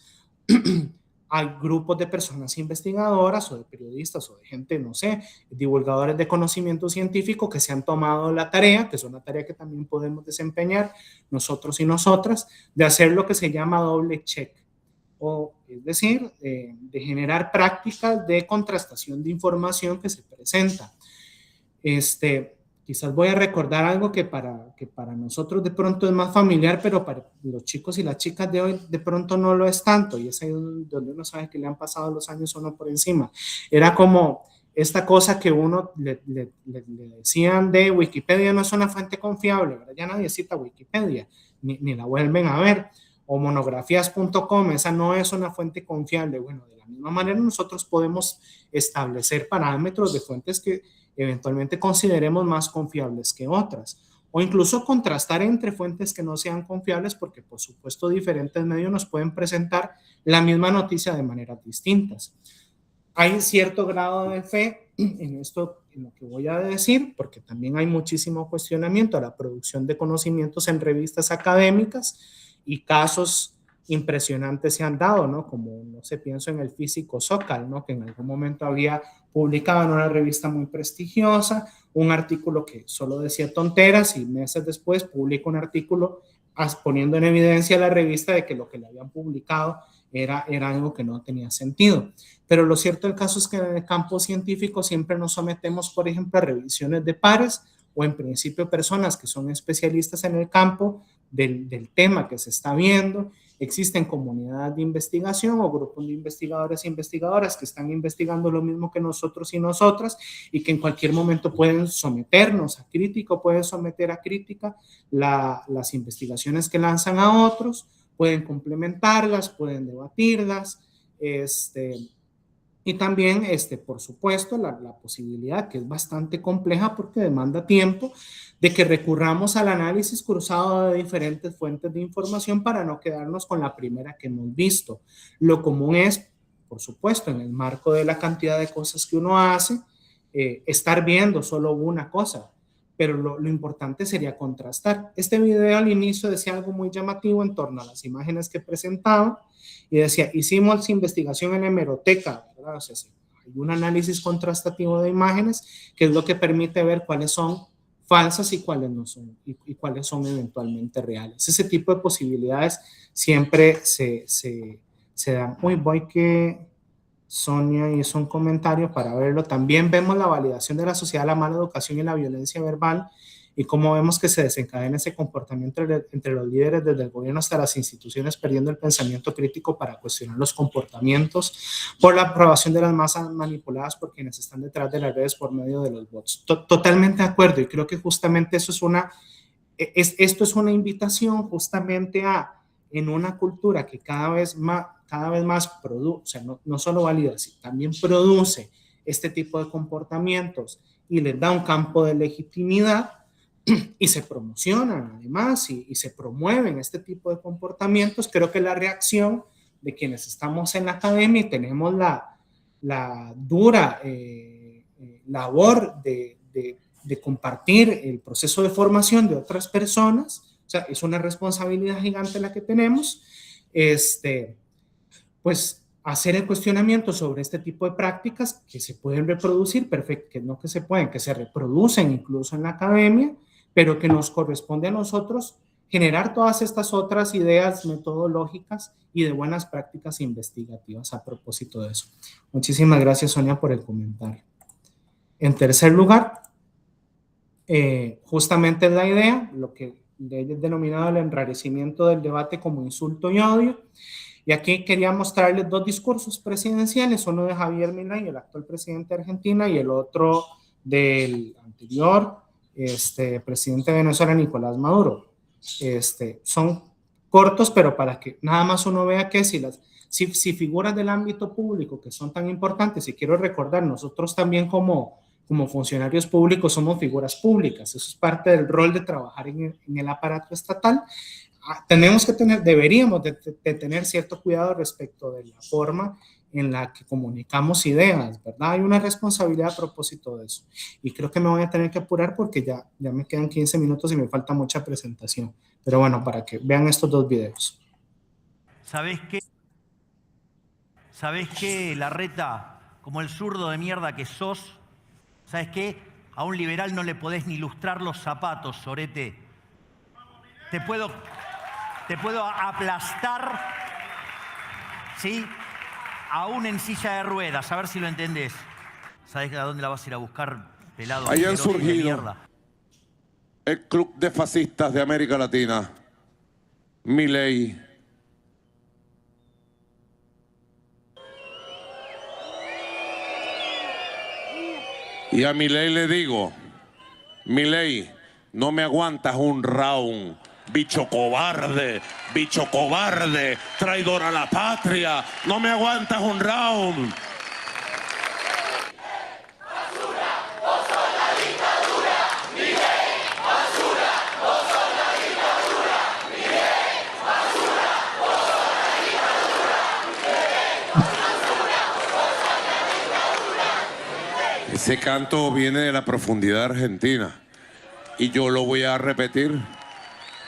hay grupos de personas investigadoras o de periodistas o de gente, no sé, divulgadores de conocimiento científico que se han tomado la tarea, que es una tarea que también podemos desempeñar nosotros y nosotras, de hacer lo que se llama doble check, o es decir, de generar prácticas de contrastación de información que se presenta. Quizás voy a recordar algo que para nosotros de pronto es más familiar, pero para los chicos y las chicas de hoy de pronto no lo es tanto, y es ahí donde uno sabe que le han pasado los años uno por encima. Era como esta cosa que uno le decían de Wikipedia no es una fuente confiable, ¿verdad? Ya nadie cita Wikipedia, ni la vuelven a ver, o monografías.com, esa no es una fuente confiable. Bueno, de la misma manera nosotros podemos establecer parámetros de fuentes que eventualmente consideremos más confiables que otras, o incluso contrastar entre fuentes que no sean confiables, porque por supuesto diferentes medios nos pueden presentar la misma noticia de maneras distintas. Hay cierto grado de fe en esto, en lo que voy a decir, porque también hay muchísimo cuestionamiento a la producción de conocimientos en revistas académicas, y casos impresionantes se han dado, ¿no? Como, no sé, pienso en el físico Sokal, ¿no? Que en algún momento había publicado en una revista muy prestigiosa un artículo que solo decía tonteras, y meses después publica un artículo poniendo en evidencia a la revista de que lo que le habían publicado era algo que no tenía sentido. Pero lo cierto del caso es que en el campo científico siempre nos sometemos, por ejemplo, a revisiones de pares o en principio personas que son especialistas en el campo del tema que se está viendo. Existen comunidades de investigación o grupos de investigadores e investigadoras que están investigando lo mismo que nosotros y nosotras y que en cualquier momento pueden someternos a crítica o pueden someter a crítica las investigaciones que lanzan a otros, pueden complementarlas, pueden debatirlas, y también, por supuesto, la posibilidad, que es bastante compleja porque demanda tiempo, de que recurramos al análisis cruzado de diferentes fuentes de información para no quedarnos con la primera que hemos visto. Lo común es, por supuesto, en el marco de la cantidad de cosas que uno hace, estar viendo solo una cosa, pero lo importante sería contrastar. Este video al inicio decía algo muy llamativo en torno a las imágenes que presentaba, y decía, hicimos investigación en hemeroteca, ¿verdad? O sea, hay un análisis contrastativo de imágenes que es lo que permite ver cuáles son falsas y cuáles no son, y cuáles son eventualmente reales. Ese tipo de posibilidades siempre se dan. Uy, voy que Sonia hizo un comentario para verlo. También vemos la validación de la sociedad, la mala educación y la violencia verbal, y cómo vemos que se desencadena ese comportamiento entre los líderes desde el gobierno hasta las instituciones, perdiendo el pensamiento crítico para cuestionar los comportamientos por la aprobación de las masas manipuladas por quienes están detrás de las redes por medio de los bots. Totalmente de acuerdo, y creo que justamente eso esto es una invitación justamente en una cultura que cada vez más produce, o sea, no solo valida, sino también produce este tipo de comportamientos y les da un campo de legitimidad, y se promocionan además y se promueven este tipo de comportamientos. Creo que la reacción de quienes estamos en la academia y tenemos la dura labor de compartir el proceso de formación de otras personas, o sea, es una responsabilidad gigante la que tenemos, pues hacer el cuestionamiento sobre este tipo de prácticas que se pueden reproducir, que no que se pueden, que se reproducen incluso en la academia, pero que nos corresponde a nosotros generar todas estas otras ideas metodológicas y de buenas prácticas investigativas a propósito de eso. Muchísimas gracias, Sonia, por el comentario. En tercer lugar, justamente es la idea, lo que es denominado el enrarecimiento del debate como insulto y odio. Y aquí quería mostrarles dos discursos presidenciales, uno de Javier Milei, el actual presidente de Argentina, y el otro del anterior presidente de Venezuela, Nicolás Maduro. Son cortos, pero para que nada más uno vea que si figuras del ámbito público que son tan importantes, y quiero recordar, nosotros también como funcionarios públicos somos figuras públicas, eso es parte del rol de trabajar en el aparato estatal. Deberíamos de tener cierto cuidado respecto de la forma en la que comunicamos ideas, ¿verdad? Hay una responsabilidad a propósito de eso. Y creo que me voy a tener que apurar porque ya me quedan 15 minutos y me falta mucha presentación. Pero bueno, para que vean estos dos videos. ¿Sabés qué, Larreta? Como el zurdo de mierda que sos, ¿sabés qué? A un liberal no le podés ni lustrar los zapatos, sorete. Te puedo aplastar, ¿sí? Aún en silla de ruedas, a ver si lo entendés. ¿Sabés a dónde la vas a ir a buscar, pelado? Ahí han surgido el club de fascistas de América Latina, Milei. Y a Milei le digo, Milei, no me aguantas un round. Bicho cobarde, traidor a la patria, no me aguantas un round. Basura, vos sos la dictadura. Milei, basura, vos sos la dictadura. Milei, basura, vos sos la dictadura. Milei, basura, vos sos la dictadura. Ese canto viene de la profundidad argentina y yo lo voy a repetir.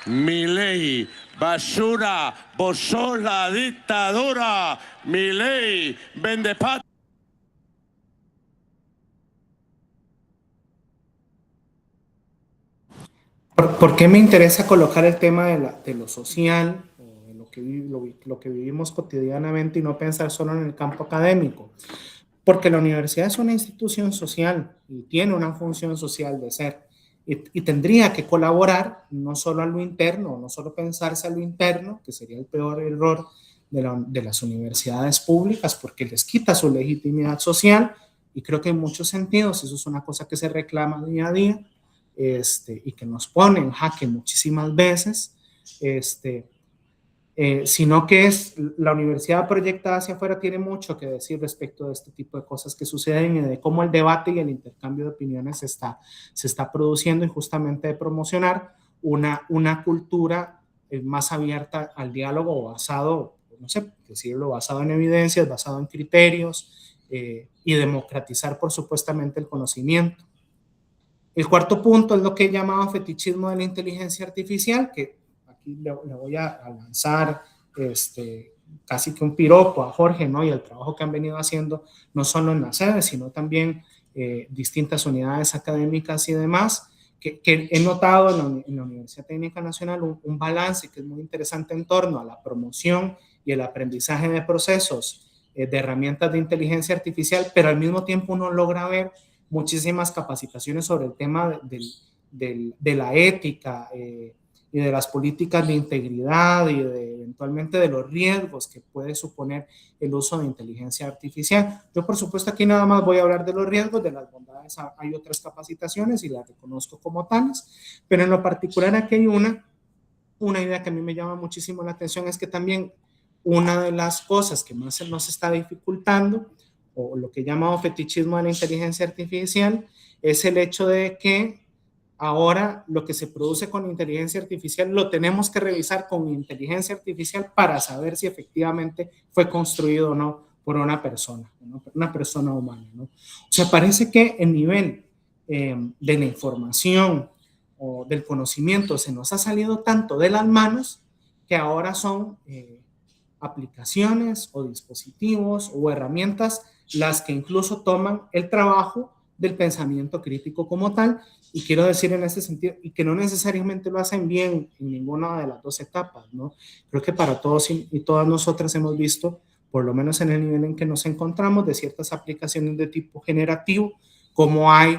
Milei, basura, vos sos la dictadura. Milei, vende patria. ¿Por qué me interesa colocar el tema de lo social, o de lo lo que vivimos cotidianamente y no pensar solo en el campo académico. Porque la universidad es una institución social y tiene una función social de ser y tendría que colaborar no solo a lo interno, no solo pensarse a lo interno, que sería el peor error de las universidades públicas porque les quita su legitimidad social y creo que en muchos sentidos eso es una cosa que se reclama día a día y que nos pone en jaque muchísimas veces, sino que es la universidad proyectada hacia afuera tiene mucho que decir respecto de este tipo de cosas que suceden y de cómo el debate y el intercambio de opiniones se está produciendo y justamente de promocionar una cultura más abierta al diálogo basado, no sé, decirlo, basado en evidencias, basado en criterios y democratizar por supuestamente el conocimiento. El cuarto punto es lo que he llamado fetichismo de la inteligencia artificial, que aquí le voy a lanzar casi que un piropo a Jorge, ¿no? Y el trabajo que han venido haciendo, no solo en la sede, sino también distintas unidades académicas y demás, que he notado en la Universidad Técnica Nacional un balance que es muy interesante en torno a la promoción y el aprendizaje de procesos de herramientas de inteligencia artificial, pero al mismo tiempo uno logra ver muchísimas capacitaciones sobre el tema de la ética y de las políticas de integridad y eventualmente de los riesgos que puede suponer el uso de inteligencia artificial. Yo, por supuesto, aquí nada más voy a hablar de los riesgos, de las bondades hay otras capacitaciones y las reconozco como tales, pero en lo particular aquí hay una idea que a mí me llama muchísimo la atención, es que también una de las cosas que más nos está dificultando, o lo que he llamado fetichismo de la inteligencia artificial, es el hecho de que ahora lo que se produce con inteligencia artificial lo tenemos que revisar con inteligencia artificial para saber si efectivamente fue construido o no por una persona humana, ¿no? O sea, parece que el nivel de la información o del conocimiento se nos ha salido tanto de las manos que ahora son aplicaciones o dispositivos o herramientas las que incluso toman el trabajo del pensamiento crítico como tal, y quiero decir en ese sentido, y que no necesariamente lo hacen bien en ninguna de las dos etapas, ¿no? Creo que para todos y todas nosotras hemos visto, por lo menos en el nivel en que nos encontramos, de ciertas aplicaciones de tipo generativo, como hay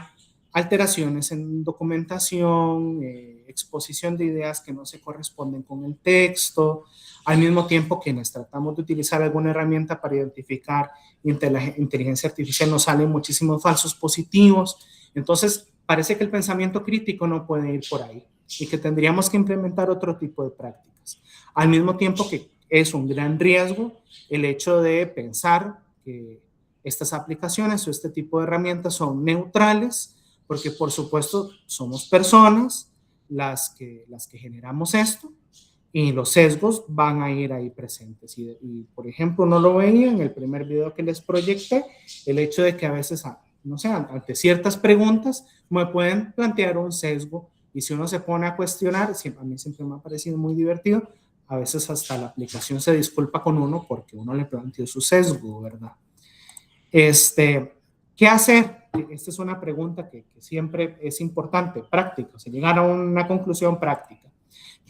alteraciones en documentación, exposición de ideas que no se corresponden con el texto, al mismo tiempo quienes tratamos de utilizar alguna herramienta para identificar inteligencia artificial nos salen muchísimos falsos positivos. Entonces parece que el pensamiento crítico no puede ir por ahí y que tendríamos que implementar otro tipo de prácticas. Al mismo tiempo que es un gran riesgo el hecho de pensar que estas aplicaciones o este tipo de herramientas son neutrales, porque por supuesto somos personas las que generamos esto, y los sesgos van a ir ahí presentes. Y por ejemplo, no lo veía en el primer video que les proyecté, el hecho de que a veces, no sé, ante ciertas preguntas me pueden plantear un sesgo, y si uno se pone a cuestionar, a mí siempre me ha parecido muy divertido, a veces hasta la aplicación se disculpa con uno porque uno le planteó su sesgo, ¿verdad? ¿Qué hacer? Esta es una pregunta que siempre es importante, práctica, o sea, llegar a una conclusión práctica.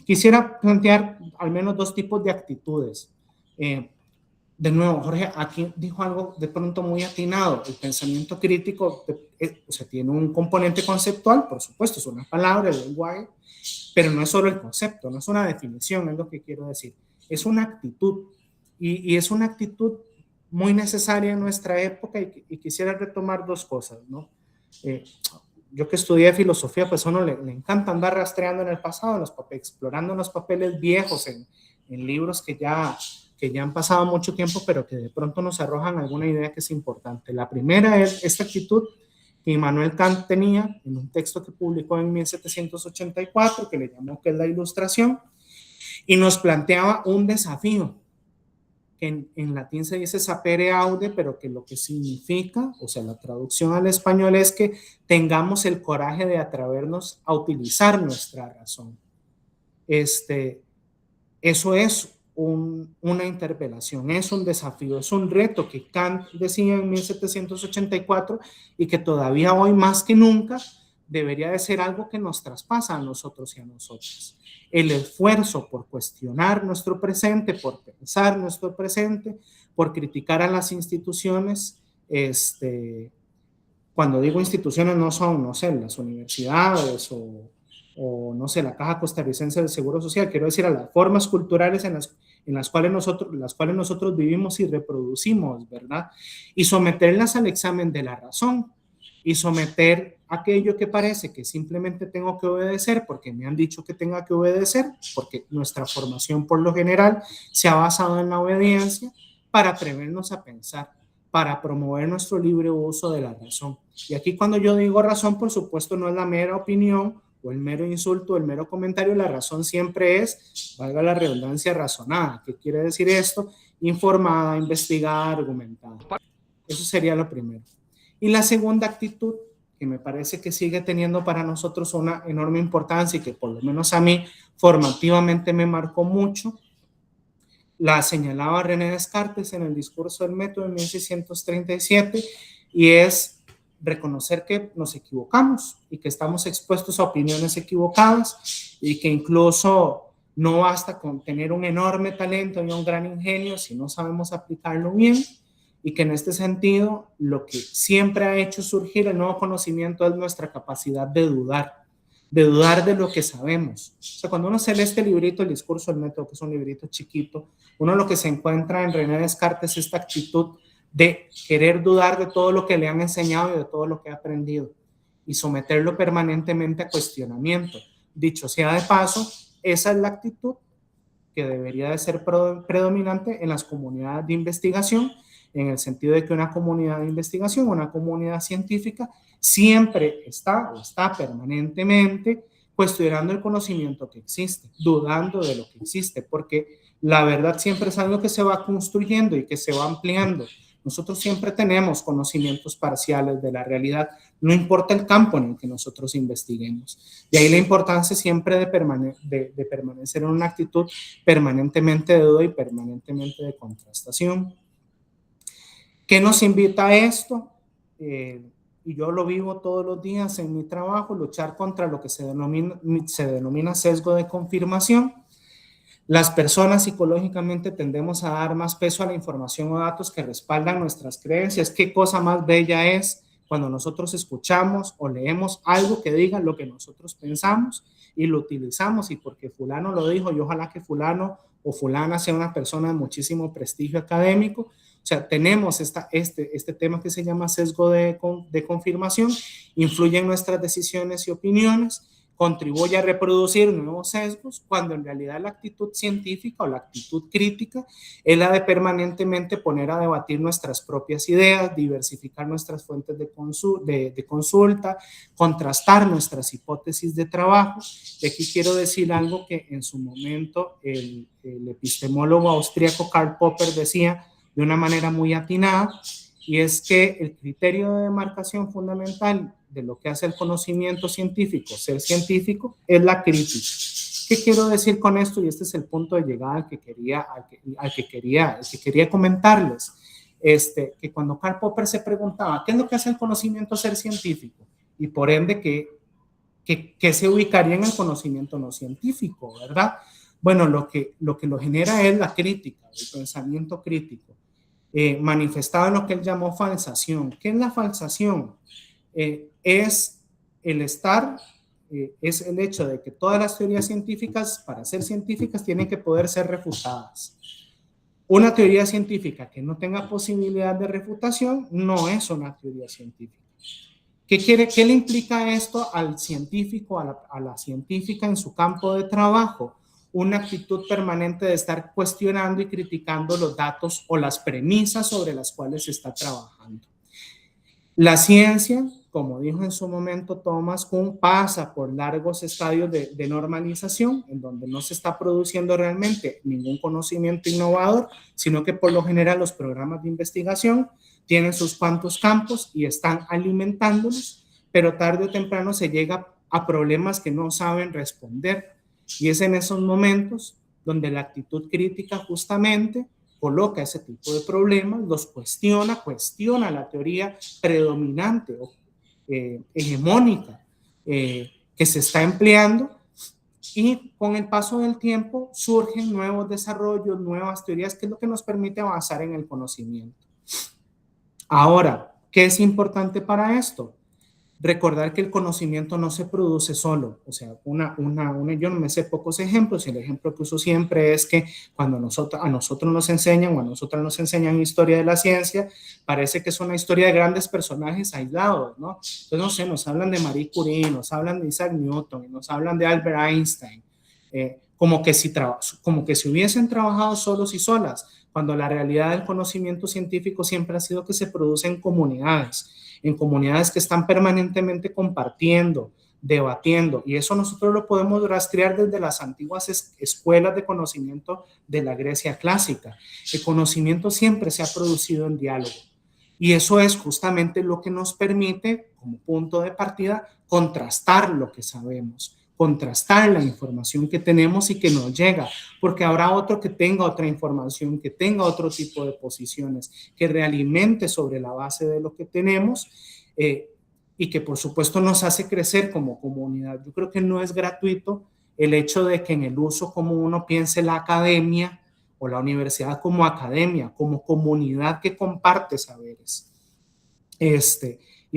Quisiera plantear al menos dos tipos de actitudes. De nuevo, Jorge aquí dijo algo de pronto muy atinado. El pensamiento crítico o sea, tiene un componente conceptual, por supuesto, es una palabra, el lenguaje, pero no es solo el concepto, no es una definición, es lo que quiero decir. Es una actitud, y es una actitud muy necesaria en nuestra época, y quisiera retomar dos cosas, ¿no? Yo que estudié filosofía, pues a uno le encanta andar rastreando en el pasado, explorando en los papeles viejos, en libros que ya han pasado mucho tiempo, pero que de pronto nos arrojan alguna idea que es importante. La primera es esta actitud que Immanuel Kant tenía en un texto que publicó en 1784, que le llamó que es la Ilustración, y nos planteaba un desafío, que en latín se dice sapere aude, pero que lo que significa, o sea, la traducción al español es que tengamos el coraje de atrevernos a utilizar nuestra razón. Eso es una interpelación, es un desafío, es un reto que Kant decía en 1784 y que todavía hoy más que nunca debería de ser algo que nos traspasa a nosotros y a nosotras. El esfuerzo por cuestionar nuestro presente, por pensar nuestro presente, por criticar a las instituciones, cuando digo instituciones no son, no sé, las universidades o no sé, la Caja Costarricense del Seguro Social, quiero decir a las formas culturales en las cuales nosotros vivimos y reproducimos, ¿verdad? Y someterlas al examen de la razón y someter aquello que parece que simplemente tengo que obedecer porque me han dicho que tenga que obedecer, porque nuestra formación por lo general se ha basado en la obediencia, para atrevernos a pensar, para promover nuestro libre uso de la razón. Y aquí cuando yo digo razón, por supuesto, no es la mera opinión o el mero insulto, el mero comentario. La razón siempre es, valga la redundancia, razonada. ¿Qué quiere decir esto? Informada, investigada, argumentada. Eso sería lo primero. Y la segunda actitud, que me parece que sigue teniendo para nosotros una enorme importancia y que por lo menos a mí formativamente me marcó mucho, la señalaba René Descartes en el discurso del método en 1637, y es reconocer que nos equivocamos y que estamos expuestos a opiniones equivocadas y que incluso no basta con tener un enorme talento y un gran ingenio si no sabemos aplicarlo bien, y que en este sentido lo que siempre ha hecho surgir el nuevo conocimiento es nuestra capacidad de dudar de lo que sabemos. O sea, cuando uno se lee este librito, el discurso del método, que es un librito chiquito, uno lo que se encuentra en René Descartes es esta actitud de querer dudar de todo lo que le han enseñado y de todo lo que ha aprendido y someterlo permanentemente a cuestionamiento. Dicho sea de paso, esa es la actitud que debería de ser predominante en las comunidades de investigación, en el sentido de que una comunidad de investigación, una comunidad científica, siempre está permanentemente cuestionando el conocimiento que existe, dudando de lo que existe, porque la verdad siempre es algo que se va construyendo y que se va ampliando. Nosotros siempre tenemos conocimientos parciales de la realidad, no importa el campo en el que nosotros investiguemos. De ahí la importancia siempre de permanecer en una actitud permanentemente de duda y permanentemente de contrastación. ¿Qué nos invita a esto? Y yo lo vivo todos los días en mi trabajo, luchar contra lo que se denomina sesgo de confirmación. Las personas psicológicamente tendemos a dar más peso a la información o datos que respaldan nuestras creencias. ¿Qué cosa más bella es cuando nosotros escuchamos o leemos algo que diga lo que nosotros pensamos y lo utilizamos? Y porque fulano lo dijo, y ojalá que fulano o fulana sea una persona de muchísimo prestigio académico. O sea, tenemos este tema que se llama sesgo de confirmación, influye en nuestras decisiones y opiniones, contribuye a reproducir nuevos sesgos, cuando en realidad la actitud científica o la actitud crítica es la de permanentemente poner a debatir nuestras propias ideas, diversificar nuestras fuentes de consulta, contrastar nuestras hipótesis de trabajo. Y aquí quiero decir algo que en su momento el epistemólogo austríaco Karl Popper decía de una manera muy atinada, y es que el criterio de demarcación fundamental de lo que hace el conocimiento científico, ser científico, es la crítica. ¿Qué quiero decir con esto? Y este es el punto de llegada al que quería comentarles. Que cuando Karl Popper se preguntaba, ¿qué es lo que hace el conocimiento ser científico? Y por ende, ¿qué se ubicaría en el conocimiento no científico, verdad? Bueno, lo que lo genera es la crítica, el pensamiento crítico, manifestado en lo que él llamó falsación. ¿Qué es la falsación? Es el hecho de que todas las teorías científicas, para ser científicas, tienen que poder ser refutadas. Una teoría científica que no tenga posibilidad de refutación no es una teoría científica. ¿Qué le implica esto al científico, a la científica en su campo de trabajo? Una actitud permanente de estar cuestionando y criticando los datos o las premisas sobre las cuales se está trabajando. La ciencia, como dijo en su momento Thomas Kuhn, pasa por largos estadios de normalización, en donde no se está produciendo realmente ningún conocimiento innovador, sino que por lo general los programas de investigación tienen sus cuantos campos y están alimentándolos, pero tarde o temprano se llega a problemas que no saben responder. Y es en esos momentos donde la actitud crítica justamente coloca ese tipo de problemas, los cuestiona la teoría predominante o hegemónica que se está empleando, y con el paso del tiempo surgen nuevos desarrollos, nuevas teorías, que es lo que nos permite avanzar en el conocimiento. Ahora, ¿qué es importante para esto? Recordar que el conocimiento no se produce solo. O sea, yo no me sé pocos ejemplos, y el ejemplo que uso siempre es que cuando a nosotros nos enseñan, o a nosotras nos enseñan historia de la ciencia, parece que es una historia de grandes personajes aislados, ¿no? Entonces, no sé, nos hablan de Marie Curie, nos hablan de Isaac Newton, nos hablan de Albert Einstein, como que si hubiesen trabajado solos y solas, cuando la realidad del conocimiento científico siempre ha sido que se produce en comunidades que están permanentemente compartiendo, debatiendo, y eso nosotros lo podemos rastrear desde las antiguas escuelas de conocimiento de la Grecia clásica. El conocimiento siempre se ha producido en diálogo, y eso es justamente lo que nos permite, como punto de partida, contrastar lo que sabemos, contrastar la información que tenemos y que nos llega, porque habrá otro que tenga otra información, que tenga otro tipo de posiciones, que realimente sobre la base de lo que tenemos, y que por supuesto nos hace crecer como comunidad. Yo creo que no es gratuito el hecho de que en el uso como uno piense la academia o la universidad como academia, como comunidad que comparte saberes. Y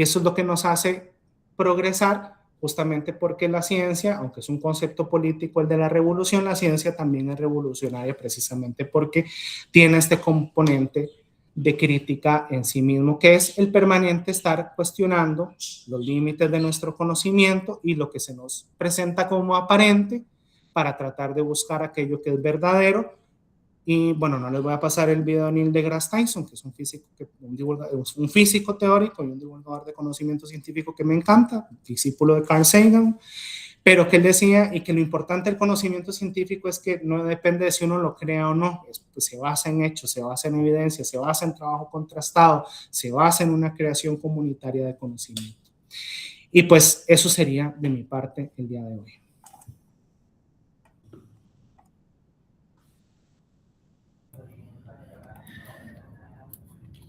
eso es lo que nos hace progresar, justamente porque la ciencia, aunque es un concepto político el de la revolución, la ciencia también es revolucionaria precisamente porque tiene este componente de crítica en sí mismo, que es el permanente estar cuestionando los límites de nuestro conocimiento y lo que se nos presenta como aparente para tratar de buscar aquello que es verdadero. Y bueno, no les voy a pasar el video de Neil deGrasse Tyson, que es un físico teórico y un divulgador de conocimiento científico que me encanta, discípulo de Carl Sagan, pero que él decía, y que lo importante del conocimiento científico es que no depende de si uno lo crea o no, pues se basa en hechos, se basa en evidencia, se basa en trabajo contrastado, se basa en una creación comunitaria de conocimiento. Y pues eso sería de mi parte el día de hoy.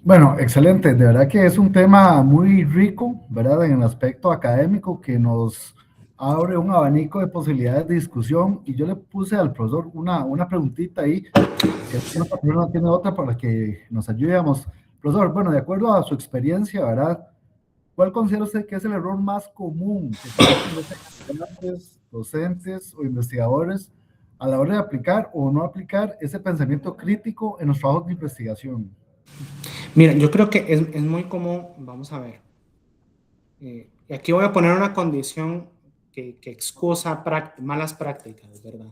Bueno, excelente. De verdad que es un tema muy rico, ¿verdad? En el aspecto académico, que nos abre un abanico de posibilidades de discusión. Y yo le puse al profesor una preguntita ahí, que otra persona tiene otra para que nos ayudemos. Profesor, bueno, de acuerdo a su experiencia, ¿verdad? ¿Cuál considera usted que es el error más común que cometen los estudiantes, docentes o investigadores a la hora de aplicar o no aplicar ese pensamiento crítico en los trabajos de investigación? Mira, yo creo que es muy común, vamos a ver, y aquí voy a poner una condición que excusa malas prácticas, ¿verdad?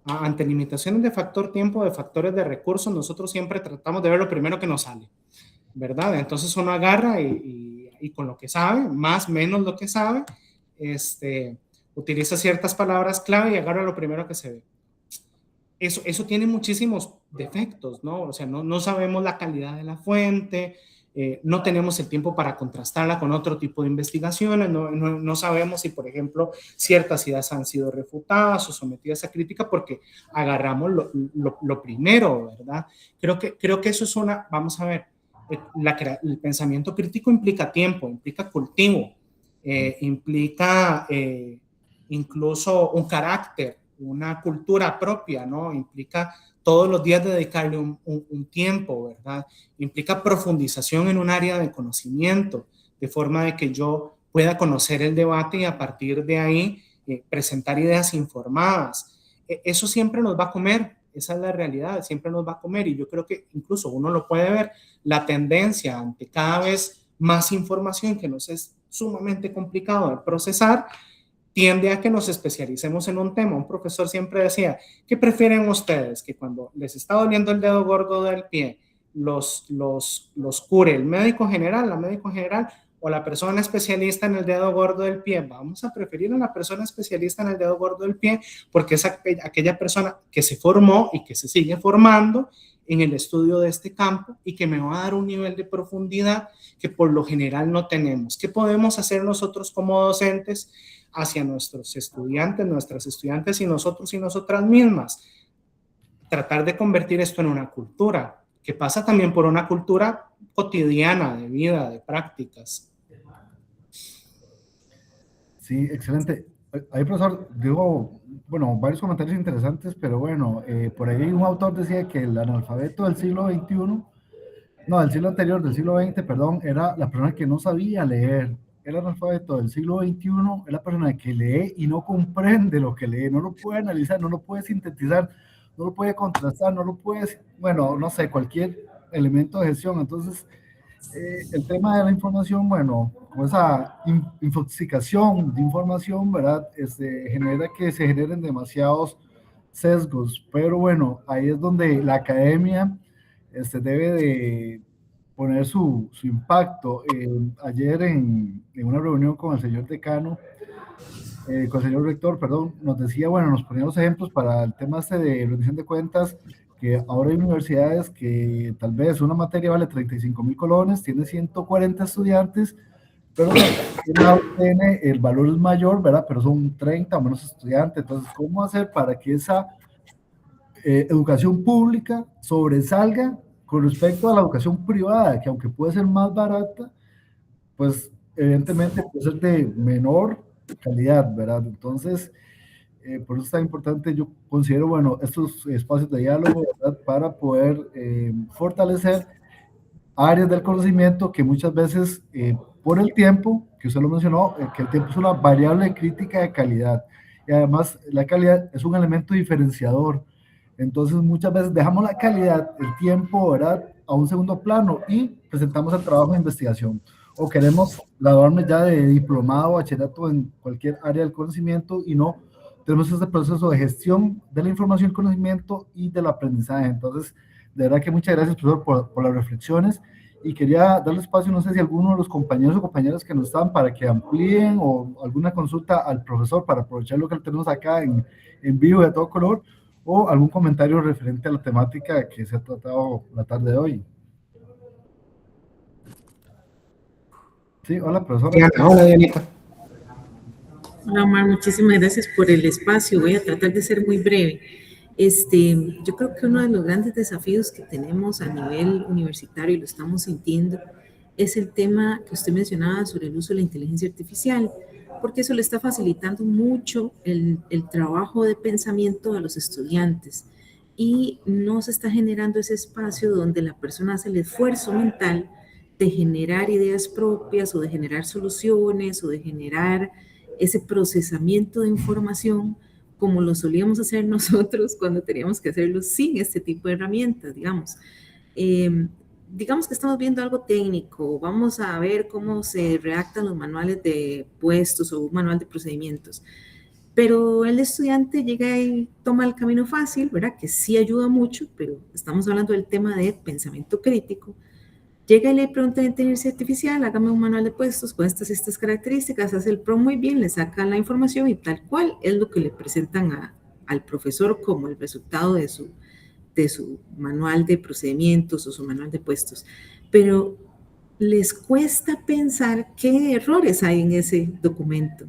Ante limitaciones de factor tiempo, de factores de recursos, nosotros siempre tratamos de ver lo primero que nos sale, ¿verdad? Entonces uno agarra y con lo que sabe, más o menos lo que sabe, utiliza ciertas palabras clave y agarra lo primero que se ve. Eso tiene muchísimos defectos, ¿no? O sea, no sabemos la calidad de la fuente, no tenemos el tiempo para contrastarla con otro tipo de investigaciones, no sabemos si, por ejemplo, ciertas ideas han sido refutadas o sometidas a crítica porque agarramos lo primero, ¿verdad? Creo que eso es vamos a ver, el pensamiento crítico implica tiempo, implica cultivo, implica incluso un carácter, una cultura propia, ¿no? Implica todos los días dedicarle un tiempo, ¿verdad? Implica profundización en un área de conocimiento, de forma de que yo pueda conocer el debate y a partir de ahí presentar ideas informadas. Eso siempre nos va a comer, esa es la realidad, siempre nos va a comer, y yo creo que incluso uno lo puede ver, la tendencia ante cada vez más información que nos es sumamente complicado de procesar, tiende a que nos especialicemos en un tema. Un profesor siempre decía, ¿qué prefieren ustedes? Que cuando les está doliendo el dedo gordo del pie, los cure el médico general, la médico general, o la persona especialista en el dedo gordo del pie. Vamos a preferir a la persona especialista en el dedo gordo del pie, porque es aquella persona que se formó y que se sigue formando en el estudio de este campo y que me va a dar un nivel de profundidad que por lo general no tenemos. ¿Qué podemos hacer nosotros como docentes hacia nuestros estudiantes, nuestras estudiantes y nosotros y nosotras mismas? Tratar de convertir esto en una cultura, que pasa también por una cultura cotidiana de vida, de prácticas. Sí, excelente. Ahí, profesor, digo, bueno, varios comentarios interesantes, pero bueno, por ahí un autor decía que el analfabeto del siglo XXI, no, del siglo anterior, del siglo XX, perdón, era la persona que no sabía leer. El analfabeto del siglo XXI es la persona que lee y no comprende lo que lee, no lo puede analizar, no lo puede sintetizar, no lo puede contrastar, no lo puede, bueno, no sé, cualquier elemento de gestión. Entonces, el tema de la información, bueno, con esa infoxicación de información, ¿verdad? Genera que se generen demasiados sesgos, pero bueno, ahí es donde la academia debe de poner su impacto. Ayer en una reunión con el señor decano, con el señor rector, perdón, nos decía, bueno, nos ponía los ejemplos para el tema de rendición de cuentas, que ahora hay universidades que tal vez una materia vale 35.000 colones, tiene 140 estudiantes, pero tiene el valor es mayor, ¿verdad? Pero son 30 o menos estudiantes. Entonces, ¿cómo hacer para que esa educación pública sobresalga con respecto a la educación privada, que aunque puede ser más barata, pues evidentemente puede ser de menor calidad, ¿verdad? Entonces, por eso es tan importante, yo considero, bueno, estos espacios de diálogo, ¿verdad? Para poder fortalecer áreas del conocimiento que muchas veces, por el tiempo, que usted lo mencionó, que el tiempo es una variable crítica de calidad, y además la calidad es un elemento diferenciador. Entonces muchas veces dejamos la calidad, el tiempo, ¿verdad?, a un segundo plano y presentamos el trabajo de investigación. O queremos graduarnos ya de diplomado, bachillerato en cualquier área del conocimiento y no tenemos ese proceso de gestión de la información, conocimiento y del aprendizaje. Entonces, de verdad que muchas gracias, profesor, por las reflexiones, y quería darle espacio, no sé si alguno de los compañeros o compañeras que nos están para que amplíen o alguna consulta al profesor para aprovechar lo que tenemos acá en vivo de a todo color, o algún comentario referente a la temática que se ha tratado la tarde de hoy. Sí, hola, profesora. Diana, hola, Dianita. Hola, Omar, muchísimas gracias por el espacio. Voy a tratar de ser muy breve. Yo creo que uno de los grandes desafíos que tenemos a nivel universitario, y lo estamos sintiendo, es el tema que usted mencionaba sobre el uso de la inteligencia artificial, porque eso le está facilitando mucho el trabajo de pensamiento a los estudiantes y no se está generando ese espacio donde la persona hace el esfuerzo mental de generar ideas propias o de generar soluciones o de generar ese procesamiento de información como lo solíamos hacer nosotros cuando teníamos que hacerlo sin este tipo de herramientas, digamos. Digamos que estamos viendo algo técnico, vamos a ver cómo se redactan los manuales de puestos o un manual de procedimientos, pero el estudiante llega y toma el camino fácil, ¿verdad? Que sí ayuda mucho, pero estamos hablando del tema de pensamiento crítico. Llega y le pregunta a la inteligencia artificial, hágame un manual de puestos con estas características, hace el prompt muy bien, le saca la información y tal cual es lo que le presentan al profesor como el resultado de su manual de procedimientos o su manual de puestos. Pero les cuesta pensar qué errores hay en ese documento,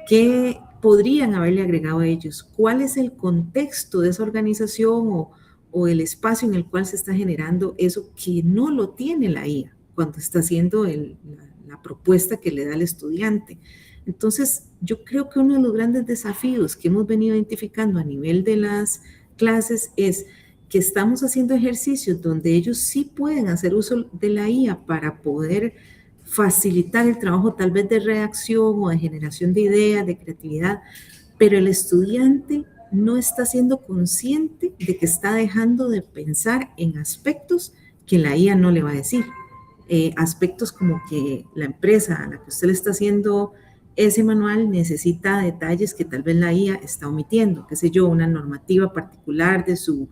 qué podrían haberle agregado a ellos, cuál es el contexto de esa organización o el espacio en el cual se está generando eso que no lo tiene la IA cuando está haciendo la propuesta que le da al estudiante. Entonces, yo creo que uno de los grandes desafíos que hemos venido identificando a nivel de las clases es que estamos haciendo ejercicios donde ellos sí pueden hacer uso de la IA para poder facilitar el trabajo tal vez de redacción o de generación de ideas, de creatividad, pero el estudiante no está siendo consciente de que está dejando de pensar en aspectos que la IA no le va a decir. Aspectos como que la empresa a la que usted le está haciendo ese manual necesita detalles que tal vez la IA está omitiendo, qué sé yo, una normativa particular de su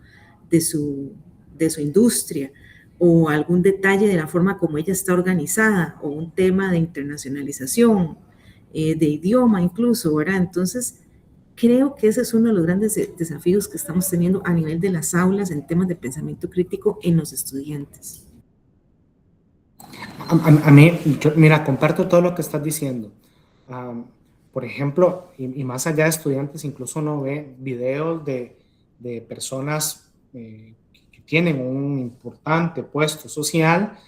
industria o algún detalle de la forma como ella está organizada o un tema de internacionalización, de idioma incluso, ¿verdad? Entonces, creo que ese es uno de los grandes desafíos que estamos teniendo a nivel de las aulas en temas de pensamiento crítico en los estudiantes. A mí, mira, comparto todo lo que estás diciendo. Por ejemplo, y más allá de estudiantes, incluso uno ve videos de personas que tienen un importante puesto social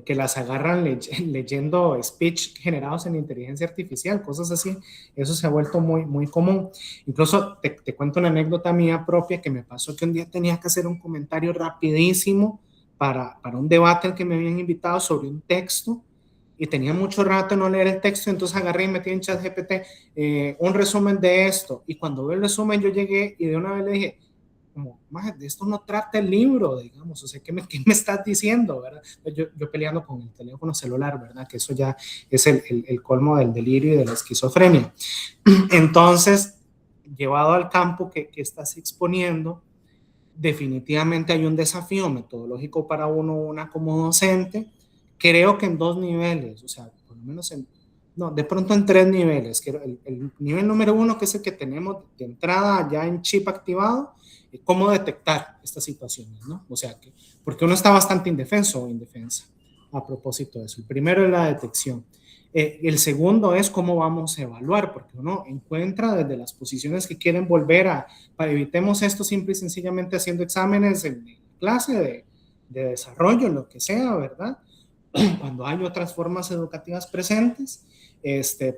que las agarran leyendo speech generados en inteligencia artificial, cosas así. Eso se ha vuelto muy, muy común. Incluso te cuento una anécdota mía propia que me pasó, que un día tenía que hacer un comentario rapidísimo para un debate al que me habían invitado sobre un texto, y tenía mucho rato no leer el texto, entonces agarré y metí en ChatGPT un resumen de esto, y cuando veo el resumen yo llegué y de una vez le dije, como, de esto no trata el libro, digamos, o sea, ¿qué me estás diciendo, verdad? Yo peleando con el teléfono celular, ¿verdad? Que eso ya es el colmo del delirio y de la esquizofrenia. Entonces, llevado al campo que estás exponiendo, definitivamente hay un desafío metodológico para una como docente, creo que en 2 niveles, o sea, por lo menos de pronto en 3 niveles. El nivel número 1, que es el que tenemos de entrada ya en chip activado, cómo detectar estas situaciones, ¿no? O sea, porque uno está bastante indefenso o indefensa a propósito de eso. El primero es la detección. El segundo es cómo vamos a evaluar, porque uno encuentra desde las posiciones que quieren volver para evitemos esto simple y sencillamente haciendo exámenes en clase de desarrollo, lo que sea, ¿verdad? Cuando hay otras formas educativas presentes,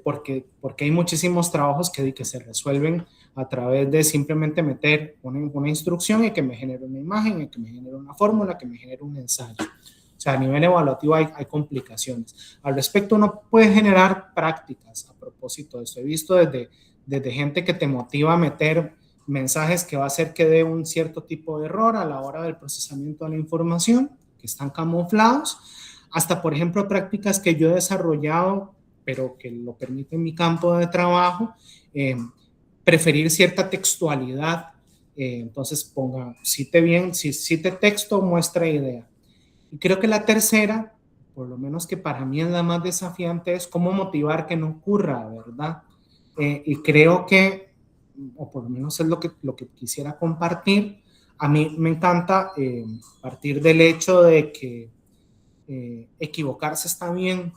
porque hay muchísimos trabajos que se resuelven a través de simplemente meter una instrucción y que me genere una imagen, y que me genere una fórmula, que me genere un ensayo. O sea, a nivel evaluativo hay complicaciones. Al respecto, uno puede generar prácticas a propósito de esto. He visto desde gente que te motiva a meter mensajes que va a hacer que dé un cierto tipo de error a la hora del procesamiento de la información, que están camuflados, hasta, por ejemplo, prácticas que yo he desarrollado, pero que lo permite en mi campo de trabajo, preferir cierta textualidad. Entonces, cite bien, cite texto, muestra idea. Y creo que la tercera, por lo menos que para mí es la más desafiante, es cómo motivar que no ocurra, ¿verdad? Y creo que, o por lo menos es lo que quisiera compartir, a mí me encanta partir del hecho de que equivocarse está bien,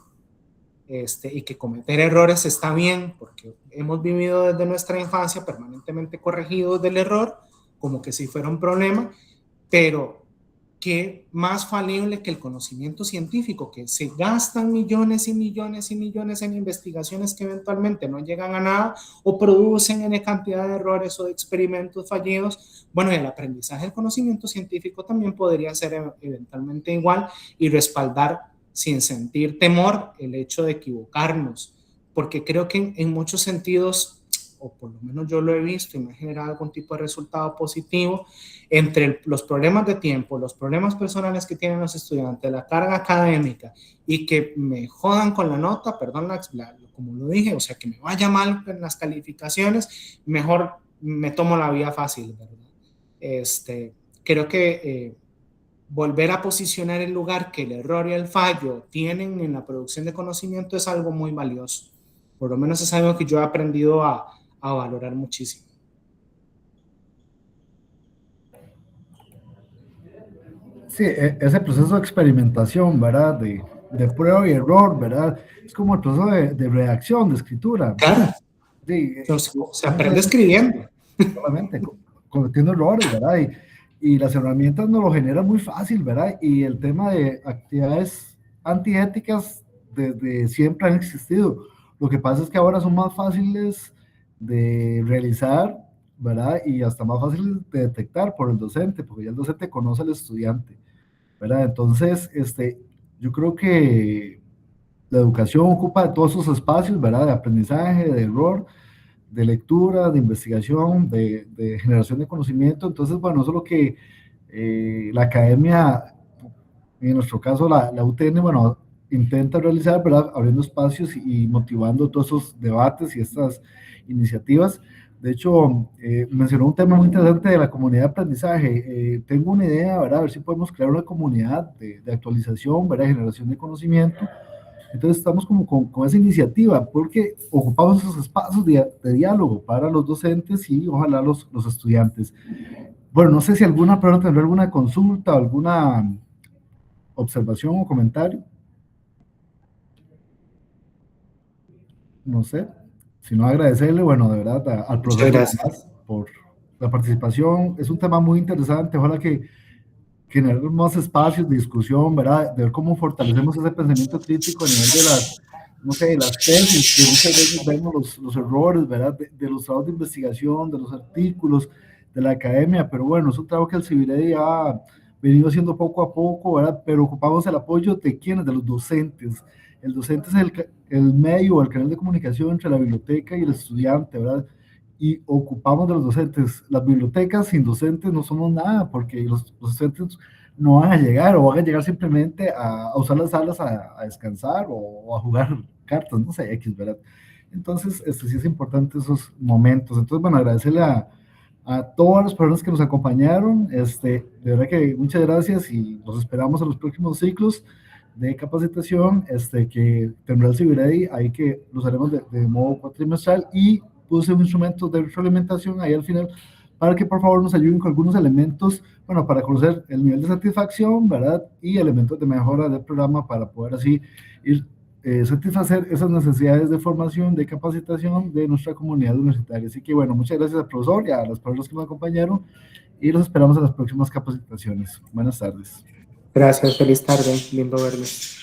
y que cometer errores está bien, porque hemos vivido desde nuestra infancia permanentemente corregidos del error, como que si fuera un problema, pero qué más falible que el conocimiento científico, que se gastan millones y millones y millones en investigaciones que eventualmente no llegan a nada o producen N cantidad de errores o de experimentos fallidos. Bueno, el aprendizaje del conocimiento científico también podría ser eventualmente igual y respaldar sin sentir temor el hecho de equivocarnos, porque creo que en muchos sentidos, o por lo menos yo lo he visto y me ha generado algún tipo de resultado positivo, entre los problemas de tiempo, los problemas personales que tienen los estudiantes, la carga académica y que me jodan con la nota, perdón, como lo dije, o sea, que me vaya mal en las calificaciones, mejor me tomo la vía fácil, ¿verdad? Creo que volver a posicionar el lugar que el error y el fallo tienen en la producción de conocimiento es algo muy valioso. Por lo menos es algo que yo he aprendido a valorar muchísimo. Sí, ese proceso de experimentación, ¿verdad? De prueba y error, ¿verdad? Es como el proceso de redacción, de escritura. Claro. Sí, se aprende escribiendo. Solamente cometiendo errores, ¿verdad? Y las herramientas nos lo generan muy fácil, ¿verdad? Y el tema de actividades antiéticas desde siempre han existido. Lo que pasa es que ahora son más fáciles de realizar, ¿verdad? Y hasta más fáciles de detectar por el docente, porque ya el docente conoce al estudiante, ¿verdad? Entonces, yo creo que la educación ocupa de todos esos espacios, ¿verdad? De aprendizaje, de error, de lectura, de investigación, de generación de conocimiento. Entonces, bueno, eso es lo que la academia, en nuestro caso la UTN, bueno, intenta realizar, ¿verdad? Abriendo espacios y motivando todos esos debates y estas iniciativas. De hecho, mencionó un tema muy interesante de la comunidad de aprendizaje. Tengo una idea, ¿verdad? A ver si podemos crear una comunidad de actualización, ¿verdad? Generación de conocimiento. Entonces estamos como con esa iniciativa, porque ocupamos esos espacios de diálogo para los docentes y ojalá los estudiantes. Bueno, no sé si alguna persona tendrá alguna consulta, alguna observación o comentario. No sé, si no agradecerle, bueno, de verdad, al profesor por la participación. Es un tema muy interesante, ojalá que generar más espacios de discusión, ¿verdad? De ver cómo fortalecemos ese pensamiento crítico a nivel de las, no sé, las tesis, que muchas veces vemos los errores, ¿verdad? De los trabajos de investigación, de los artículos, de la academia, pero bueno, es un trabajo que el Civiredi ha venido haciendo poco a poco, ¿verdad? Pero ocupamos el apoyo de quienes, de los docentes. El docente es el medio o el canal de comunicación entre la biblioteca y el estudiante, ¿verdad? Y ocupamos de los docentes. Las bibliotecas sin docentes no somos nada, porque los docentes no van a llegar, o van a llegar simplemente a usar las salas a descansar o a jugar cartas, no sé, X, ¿verdad? Entonces, sí es importante esos momentos. Entonces, bueno, agradecerle a todas las personas que nos acompañaron, de verdad que muchas gracias y los esperamos en los próximos ciclos de capacitación, que tendrá el Civiredi, ahí que los haremos de modo cuatrimestral, y puse un instrumento de retroalimentación ahí al final para que por favor nos ayuden con algunos elementos, bueno, para conocer el nivel de satisfacción, ¿verdad? Y elementos de mejora del programa para poder así ir satisfacer esas necesidades de formación, de capacitación de nuestra comunidad universitaria. Así que bueno, muchas gracias al profesor y a las personas que me acompañaron y los esperamos en las próximas capacitaciones. Buenas tardes. Gracias, feliz tarde, lindo verles.